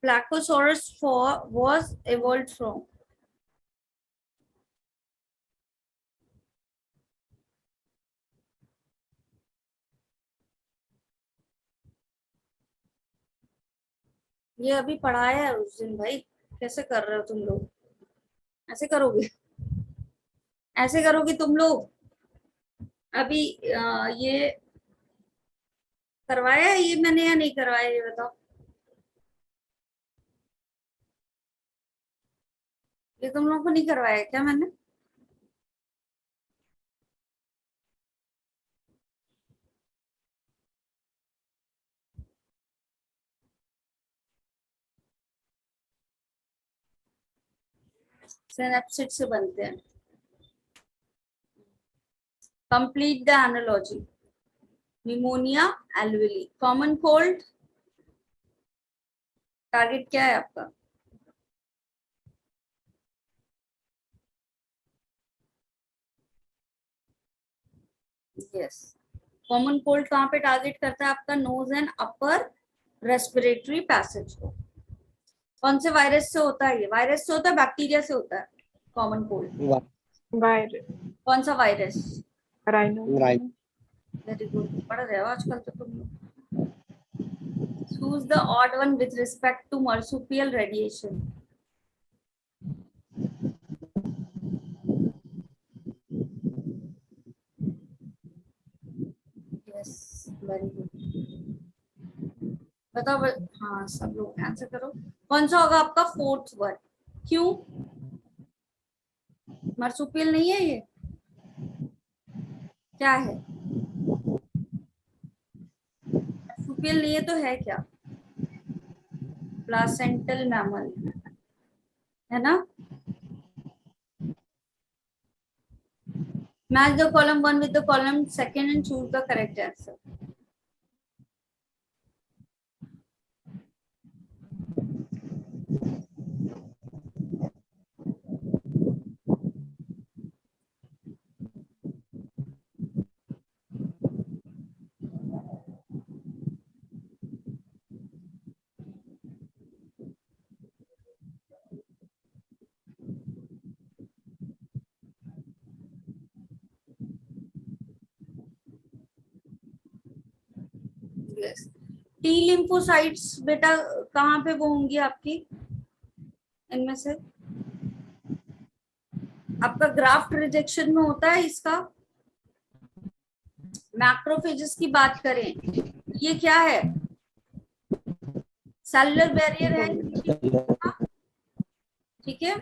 Placosaurus was evolved from. ये अभी पढ़ाया है उस दिन भाई। कैसे कर रहे हो तुम लोग? ऐसे करोगे? ऐसे करोगे तुम लोग? अभी ये करवाया है ये मैंने या नहीं करवाया, ये बताओ। ये तुम लोगों को नहीं करवाया क्या मैंने? सिनेप्सिड से बनते हैं। Complete the analogy. Pneumonia, alveoli, common cold. Target क्या है आपका? यस, कॉमन कोल्ड कहाँ पे टारगेट करता है आपका? Nose and upper respiratory passage को। कौन से वायरस से होता है? ये वायरस से होता है, बैक्टीरिया से होता है कॉमन कोल्ड? Virus. कौन सा virus? Rhino. Right. Very good, पढ़ रहे हो आजकल तो तुम लोग। Choose the odd one with respect to marsupial radiation. Yes, very good. बताओ हाँ, सब लोग आंसर करो। कौन सा होगा आपका फोर्थ वर्ड? क्यों? मार्सुपियल नहीं है ये? क्या है? मार्सुपियल नहीं है तो है क्या? प्लासेंटल मैमल है ना? Match the column 1 with the column 2 and choose the correct answer. Yes. T lymphocytes बेटा कहाँ पे वो होंगी आपकी? इनमें से आपका ग्राफ्ट रिजेक्शन में होता है इसका। मैक्रोफेजेस की बात करें, ये क्या है? सेलुलर बैरियर है, ठीक है।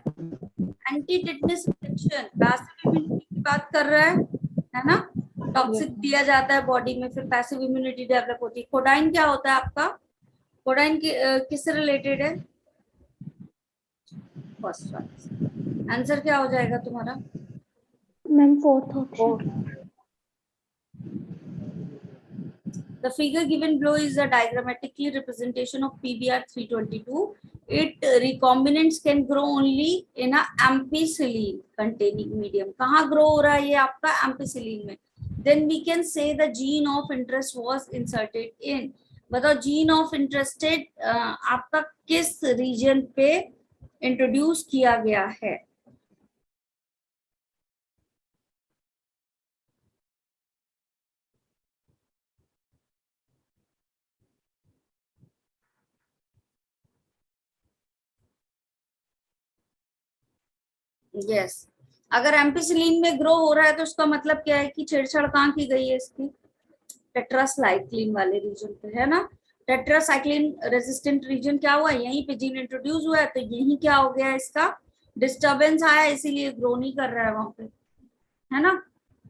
Anti tetanus injection, passive immunity की बात कर रहा है ना? टॉक्सिक दिया जाता है बॉडी में, फिर पैसिव इम्यूनिटी डेवलप होती है। कोडाइन क्या होता है आपका? कोडाइन किससे रिलेटेड है? First one. आंसर क्या हो जाएगा तुम्हारा? Ma'am fourth option. The figure given below is a diagrammatically representation of PBR 322. It recombinants can grow only in a ampicillin containing medium. कहाँ grow हो रहा है ये आपका? ampicillin में. Then we can say the gene of interest was inserted in. बताओ gene of interested आपका किस region पे introduce किया गया है? यस, अगर एम्पिसिलिन में ग्रो हो रहा है तो उसका मतलब क्या है कि छेड़छाड़ कहाँ की गई है इसकी? टेट्रासाइक्लिन वाले रीजन पे, है ना? टेट्रासाइक्लिन रेजिस्टेंट रीजन क्या हुआ? यहीं पे जीन इंट्रोड्यूस हुआ है, तो यही क्या हो गया? इसका डिस्टर्बेंस आया, इसीलिए ग्रो नहीं कर रहा है वहां पे, है ना?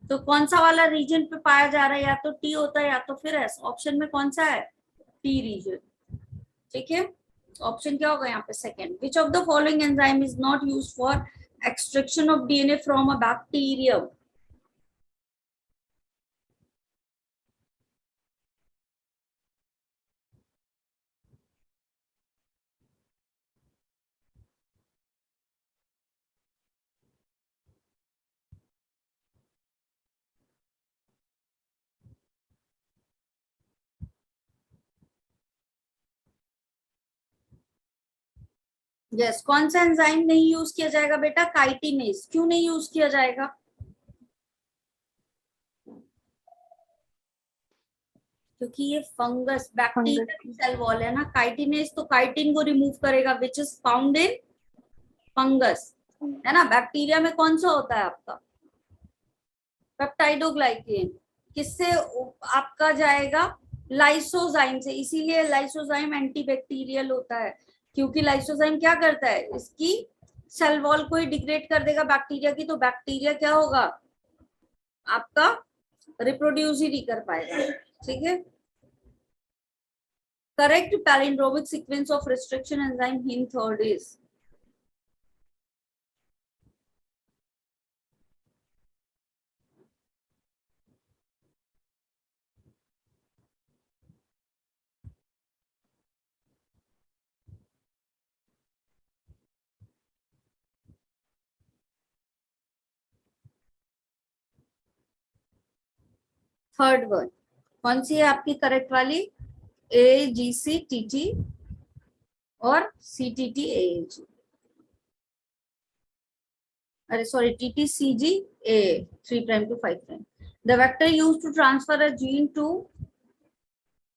तो कौन सा वाला रीजन पे पाया जा रहा है? या तो टी होता है या तो फिर एस। ऑप्शन में कौन सा है? टी रीजन, ठीक है। ऑप्शन क्या होगा यहाँ पे second. Which of the following enzyme is not used for extraction of DNA from a bacterium. Yes, कौन सा एंजाइम नहीं यूज किया जाएगा बेटा? काइटिनेज. क्यों नहीं यूज किया जाएगा? क्योंकि ये फंगस बैक्टीरिया की सेल वॉल है ना. काइटिनेज तो काइटिन को रिमूव करेगा which is found in fungus, है ना. बैक्टीरिया में कौन सा होता है आपका? पेप्टाइडोग्लाइकेन. किससे आपका जाएगा? लाइसोजाइम से. इसीलिए लाइसोजाइम एंटीबैक्टीरियल होता है, क्योंकि लाइसोजाइम क्या करता है? इसकी सेल वॉल को ही डिग्रेड कर देगा बैक्टीरिया की. तो बैक्टीरिया क्या होगा आपका? रिप्रोड्यूस ही नहीं कर पाएगा. ठीक है. Correct palindromic sequence of restriction enzyme him third is. Third one कौन सी है आपकी करेक्ट वाली? AGCTT और CTTA. अरे sorry, TTCGA 3' to 5'. The vector used to transfer a gene to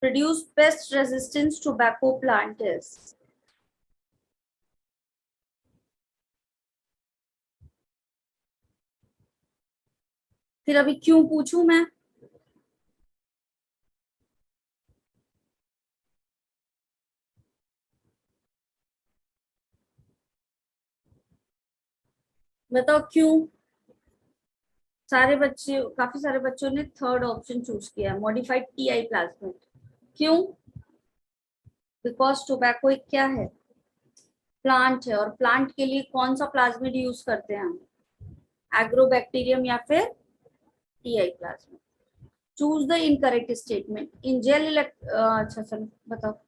produce pest resistant tobacco plant is. फिर अभी क्यों पूछूं मैं? बताओ क्यों? काफी सारे बच्चों ने थर्ड ऑप्शन चूज किया है, मॉडिफाइड TI प्लाज्मिड. क्यों? बिकॉज टोबैको एक क्या है? प्लांट है. और प्लांट के लिए कौन सा प्लाज्मिड यूज करते हैं हम? एग्रोबैक्टीरियम या फिर TI plasmid. Choose the incorrect statement. In gel अच्छा चलो बताओ.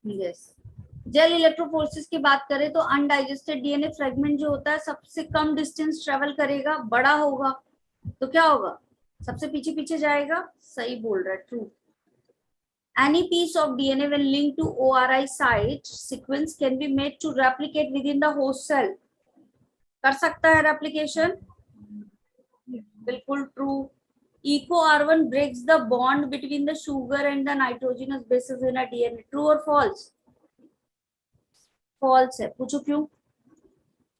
यस. जेल इलेक्ट्रोफोरेसिस की बात करें तो अनडाइजेस्टेड डीएनए फ्रेगमेंट जो होता है सबसे कम डिस्टेंस ट्रेवल करेगा, बड़ा होगा. तो क्या होगा? सबसे पीछे पीछे जाएगा. सही बोल रहा है, true. Any piece of DNA when linked to ORI site sequence can be made to replicate within the host cell. कर सकता है रेप्लिकेशन. बिल्कुल true. EcoR1 breaks the bond between the sugar and the nitrogenous bases in a DNA. True or false? False है. पूछो क्यों?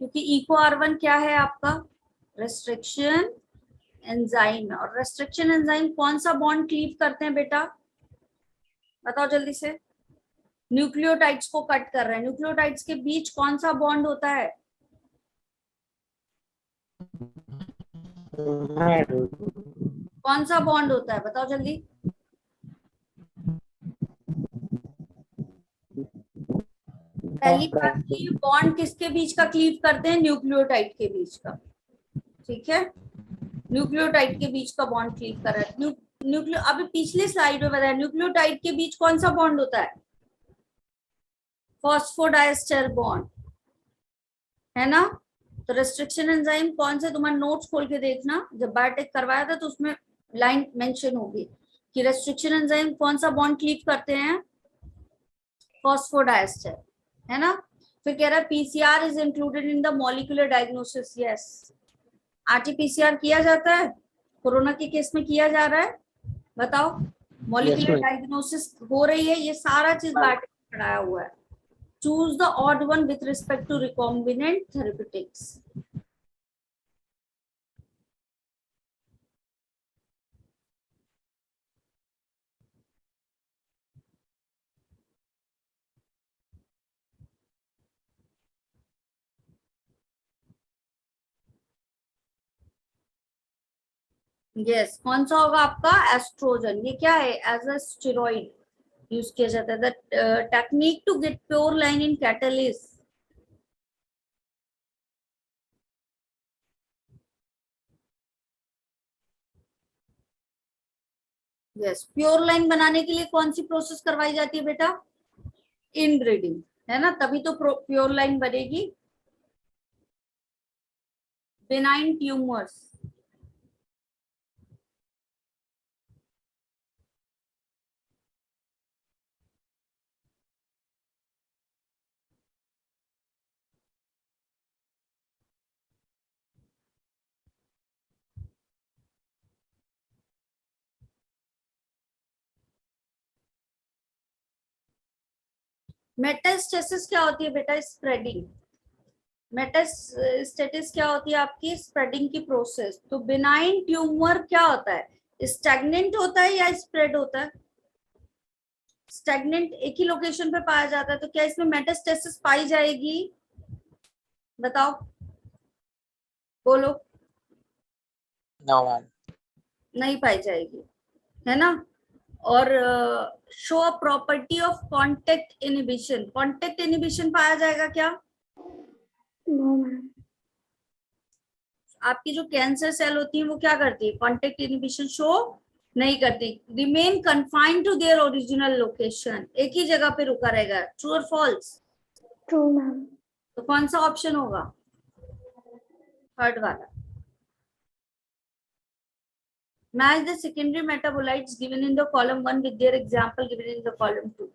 क्योंकि EcoR1 क्या है आपका? Restriction enzyme. और रेस्ट्रिक्शन एंजाइम कौन सा बॉन्ड क्लीव करते हैं बेटा? बताओ जल्दी से. न्यूक्लियोटाइड्स को कट कर रहे हैं. न्यूक्लियोटाइड्स के बीच कौन सा बॉन्ड होता है? कौन सा बॉन्ड होता है? बताओ जल्दी. पहली बात की बॉन्ड किसके बीच का क्लीव करते हैं? न्यूक्लियोटाइड के बीच का. ठीक है. न्यूक्लियोटाइड के बीच का बॉन्ड क्लीव कर रहा है. अभी पिछले स्लाइड में बताया न्यूक्लियोटाइड के बीच कौन सा बॉन्ड होता है? फॉस्फोडाइस्टर बॉन्ड, है ना. तो रेस्ट्रिक्शन एंजाइम कौन से? तुम्हारे नोट्स खोल के देखना, जब बायोटेक करवाया था तो उसमें लाइन मेंशन होगी कि रेस्ट्रिक्शन एंजाइम कौन सा बॉन्ड क्लीव करते हैं? फॉस्फोडाइस्टर, है ना. फिर कह रहा है PCR is included in the molecular diagnosis. Yes. RT-PCR किया जाता है. कोरोना के केस में किया जा रहा है. बताओ. Molecular ma'am. डायग्नोसिस हो रही है, ये सारा चीज बैटरी में पढ़ाया हुआ है. Choose the odd one with respect to recombinant therapeutics. Yes, कौन सा होगा आपका? एस्ट्रोजन. ये क्या है? एज अ स्टेरॉइड यूज किया जाता है. The technique to get pure line in cattle is. Yes, pure line बनाने के लिए कौन सी प्रोसेस करवाई जाती है बेटा? इनब्रीडिंग, है ना, तभी तो प्योर लाइन बनेगी. Benign tumours. मेटास्टेसिस क्या होती है बेटा? स्प्रेडिंग. मेटास्टेटिस क्या होती है आपकी? स्प्रेडिंग की प्रोसेस. तो बिनाइन ट्यूमर क्या होता है? स्टैग्नेंट होता है या स्प्रेड होता है? स्टैग्नेंट एक ही लोकेशन पे पाया जाता है. तो क्या इसमें मेटास्टेसिस पाई जाएगी? बताओ, बोलो. No, ma'am. नहीं पाई जाएगी, है ना. और show a property of contact inhibition. Contact inhibition पाया जाएगा क्या? No, ma'am. आपकी जो कैंसर सेल होती है वो क्या करती है? कांटेक्ट इनहिबिशन शो नहीं करती. Remain confined to their original location. एक ही जगह पे रुका रहेगा. ट्रू और फॉल्स? True, ma'am. तो कौन सा ऑप्शन होगा? थर्ड वाला. Match the secondary metabolites given in the column 1 with their example given in the column 2.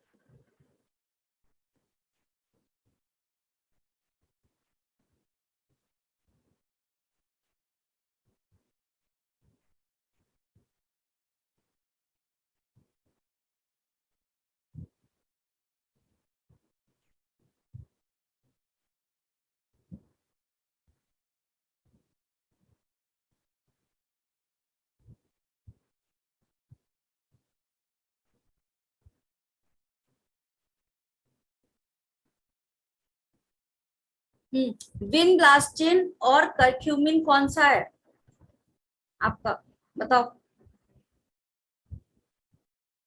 Vinblastine और करक्यूमिन कौन सा है आपका? बताओ.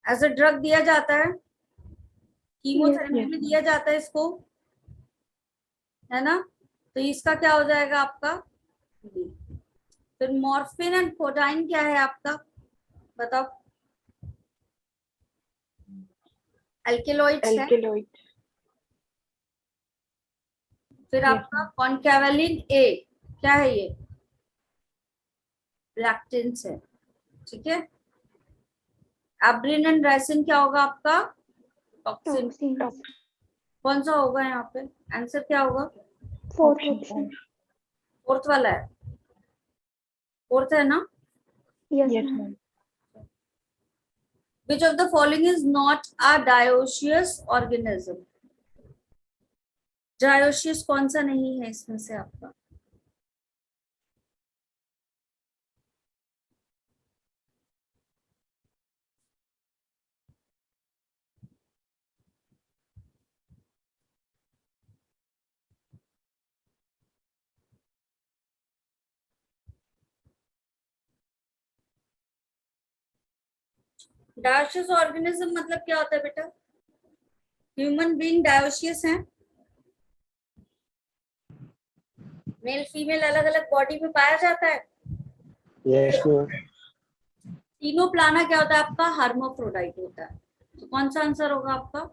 एज अ ड्रग दिया जाता है, कीमोथेरेपी yes, में दिया जाता है इसको, है ना. तो इसका क्या हो जाएगा आपका? बी. फिर मॉर्फिन एंड कोडाइन क्या है आपका? बताओ. एल्केलॉइड्स है. alkaloid. फिर Yes, आपका ma'am. कॉन्केवलिन ए क्या है? ये लैक्टेंस है. ठीक है. एब्रिन एंड राइसिन क्या होगा आपका? टॉक्सिन. Toxins. Top कौन सा होगा यहाँ पे? आंसर क्या होगा? Fourth option. option. फोर्थ वाला है. फोर्थ है ना. Yes, Yes, ma'am. ma'am. Which of the following is not a dioecious organism? Dioecious कौन सा नहीं है इसमें से आपका? डायोशियस ऑर्गेनिज्म मतलब क्या होता है बेटा? ह्यूमन बीइंग डायोशियस है. मेल फीमेल अलग अलग बॉडी में पाया जाता है. Yes, ma'am. तीनों प्लाना क्या होता है आपका? हर्माफ्रोडाइट होता है. तो कौन सा आंसर होगा आपका?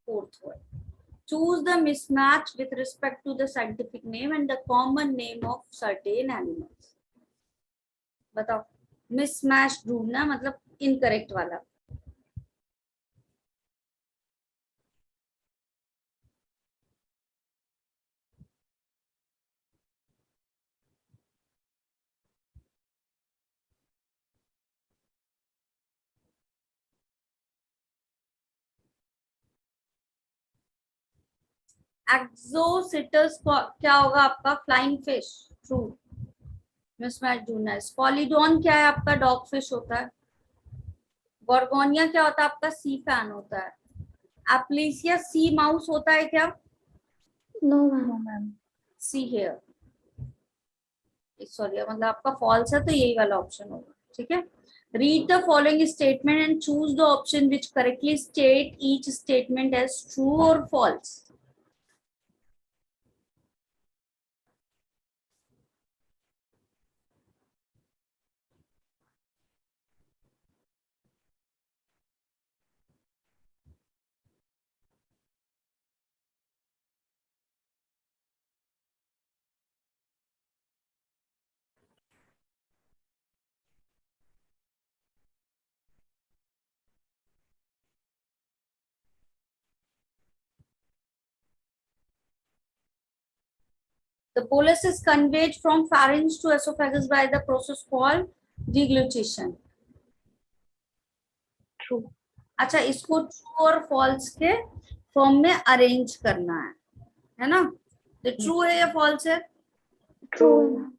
Fourth word. Choose the mismatch with respect to the scientific name and the common name of certain animals. बताओ. मिसमैच ढूंढना मतलब इनकरेक्ट वाला. एक्सोसिटस क्या होगा आपका? Flying fish, true. मिसमैच ढूंढना है। स्पॉलिडोन क्या है आपका? डॉग फिश होता है। गोर्गोनिया क्या होता है आपका? सी फैन होता है। एप्लीसिया सी माउस होता है क्या? No, No, ma'am. ma'am. See here, sorry, मतलब आपका फॉल्स है तो यही वाला ऑप्शन होगा, ठीक है। Read the following statement and choose the option which correctly state each statement as true और false. The bolus is conveyed from pharynx to esophagus by the process called deglutition. True. अच्छा, इसको true और false के form में arrange करना है ना? तो ट्रू है या फॉल्स है? True, True. ma'am.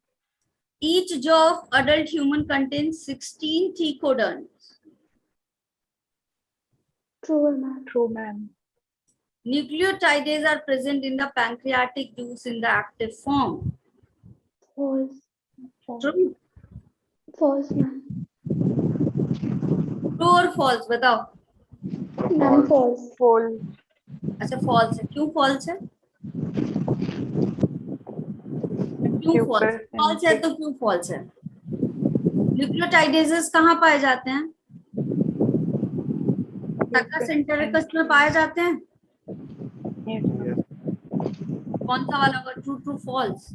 Each jaw of adult human contains 16 tecoderms. True, ma'am. True, ma'am. Nucleotides are present in the pancreatic juice in the active form. False. False. True, False, ma'am. true और false बताओ। Ma'am, false. False. अच्छा, false है। क्यों false है? क्यों false? False है तो क्यों false है? न्यूक्लियोटाइडेजेस कहाँ पाए जाते हैं? टक्का सेंटेरिकस में पाए जाते हैं। Yes, ma'am. कौन सा वाला होगा? True, true, false?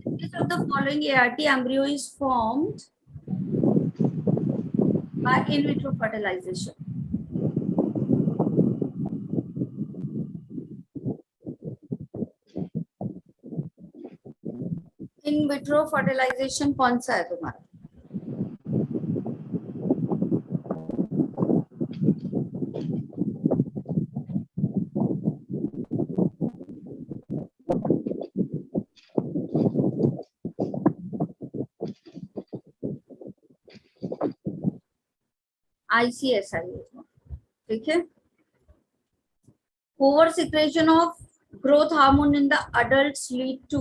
Which of the following ART embryo is formed by in vitro fertilization? In vitro fertilization कौन सा है तुम्हारा? ICSI, ठीक है। Over secretion of growth hormone in the adults lead to,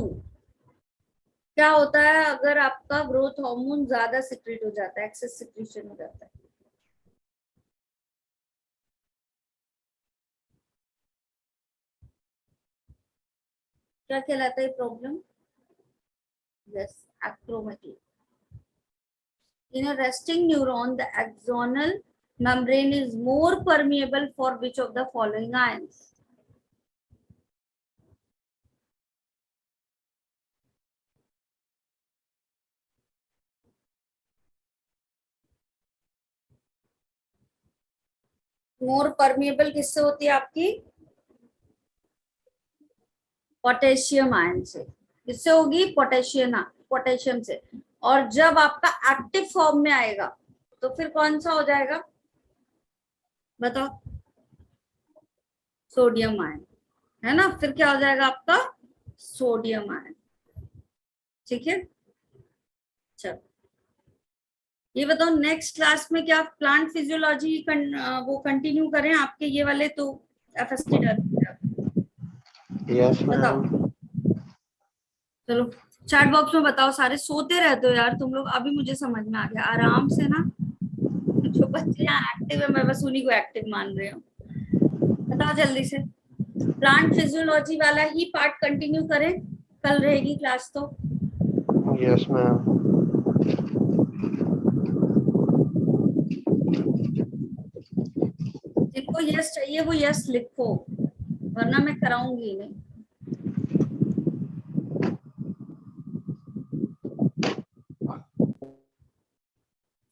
क्या होता है अगर आपका ग्रोथ हार्मोन ज्यादा सिक्रेट हो जाता है, एक्सेस सिक्रेशन हो जाता है? क्या कहलाता है प्रॉब्लम? यस, एक्रोमेटी। In a resting neuron, the axonal membrane is more permeable for which of the following ions? More permeable किससे होती है आपकी? पोटेशियम आयन से। किससे होगी? पोटेशियम से। और जब आपका एक्टिव फॉर्म में आएगा तो फिर कौन सा हो जाएगा बताओ? सोडियम आयन, है ना? फिर क्या हो जाएगा आपका? सोडियम आयन, ठीक है। चलो ये बताओ, नेक्स्ट क्लास में क्या प्लांट फिजियोलॉजी वो कंटिन्यू करें? आपके ये वाले तो एफएसटी डर Yes, बताओ। ma'am. चलो चैट बॉक्स में बताओ। सारे सोते रहते हो यार तुम लोग। अभी मुझे समझ में आ गया, आराम से ना। जो बच्चे यहाँ एक्टिव है मैं बस उन्हीं को एक्टिव मान रही हूँ। बताओ जल्दी से। प्लांट फिजियोलॉजी वाला ही पार्ट कंटिन्यू करें, कल रहेगी क्लास तो। Yes, ma'am. जिनको यस चाहिए वो यस लिखो, वरना मैं कराऊंगी नहीं।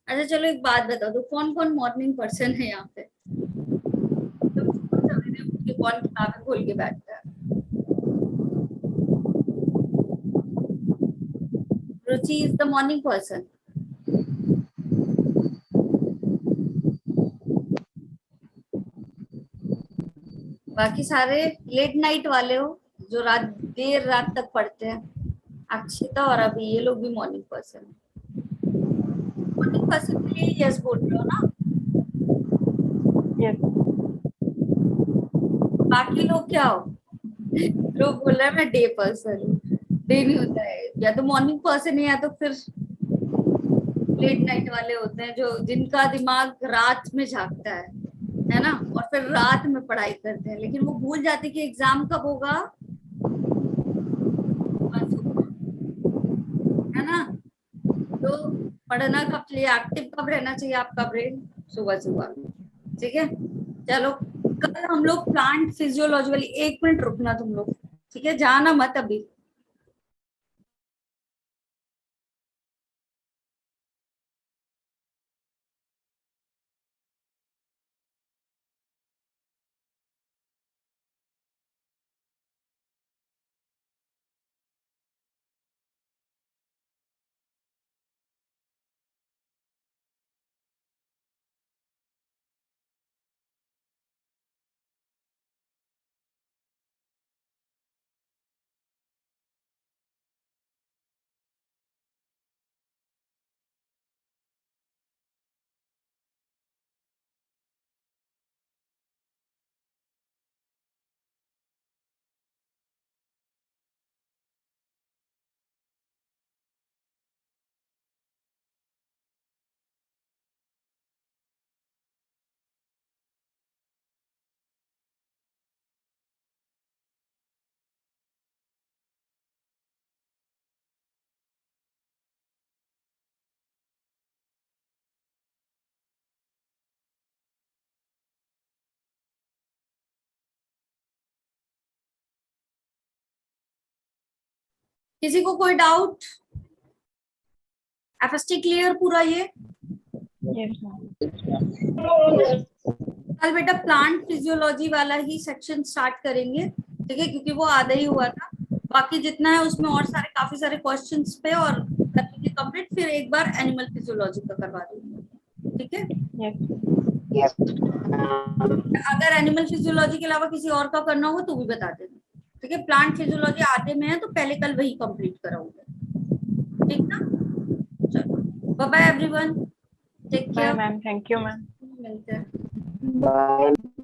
अच्छा चलो एक बात बताओ, तो कौन कौन मॉर्निंग पर्सन है यहाँ पे? कौन किताबें खोल के बैठता है? रुचि इज द मॉर्निंग पर्सन। बाकी सारे लेट नाइट वाले हो जो देर रात तक पढ़ते हैं। अक्षिता और अभी ये लोग भी मॉर्निंग पर्सन है। मॉर्निंग पर्सन के लिए यस बोल रहे हो ना? Yes. बाकी लोग क्या हो? लोग बोल रहे हैं मैं डे पर्सन हूँ। डे नहीं होता है, या तो मॉर्निंग पर्सन है या तो फिर लेट नाइट वाले होते हैं जो जिनका दिमाग रात में झांकता है ना, और फिर रात में पढ़ाई करते हैं, लेकिन वो भूल जाते कि एग्जाम कब होगा, है ना। तो पढ़ना कब चाहिए, एक्टिव कब रहना चाहिए आपका ब्रेन? सुबह सुबह। ठीक है, चलो कल हम लोग प्लांट फिजियोलॉजी वाली, 1 मिनट रुकना तुम लोग, ठीक है, जाना मत अभी। किसी को कोई डाउट? एफएसटी क्लियर पूरा ये? Yes, ma'am. कल बेटा प्लांट फिजियोलॉजी वाला ही सेक्शन स्टार्ट करेंगे, ठीक है, क्योंकि वो आधा ही हुआ था। बाकी जितना है उसमें और सारे काफी सारे क्वेश्चंस पे और करेंगे कंप्लीट, फिर एक बार एनिमल फिजियोलॉजी का करवा देंगे, ठीक है। Yes. अगर एनिमल फिजियोलॉजी के अलावा किसी और का करना होगा तो भी बता देना, ठीक है। प्लांट फिजियोलॉजी आधे में है तो पहले कल वही कंप्लीट कराऊंगा, ठीक ना। चलो bye bye everyone, take Bye, care, ma'am. Thank you, ma'am. मिलते हैं। Bye.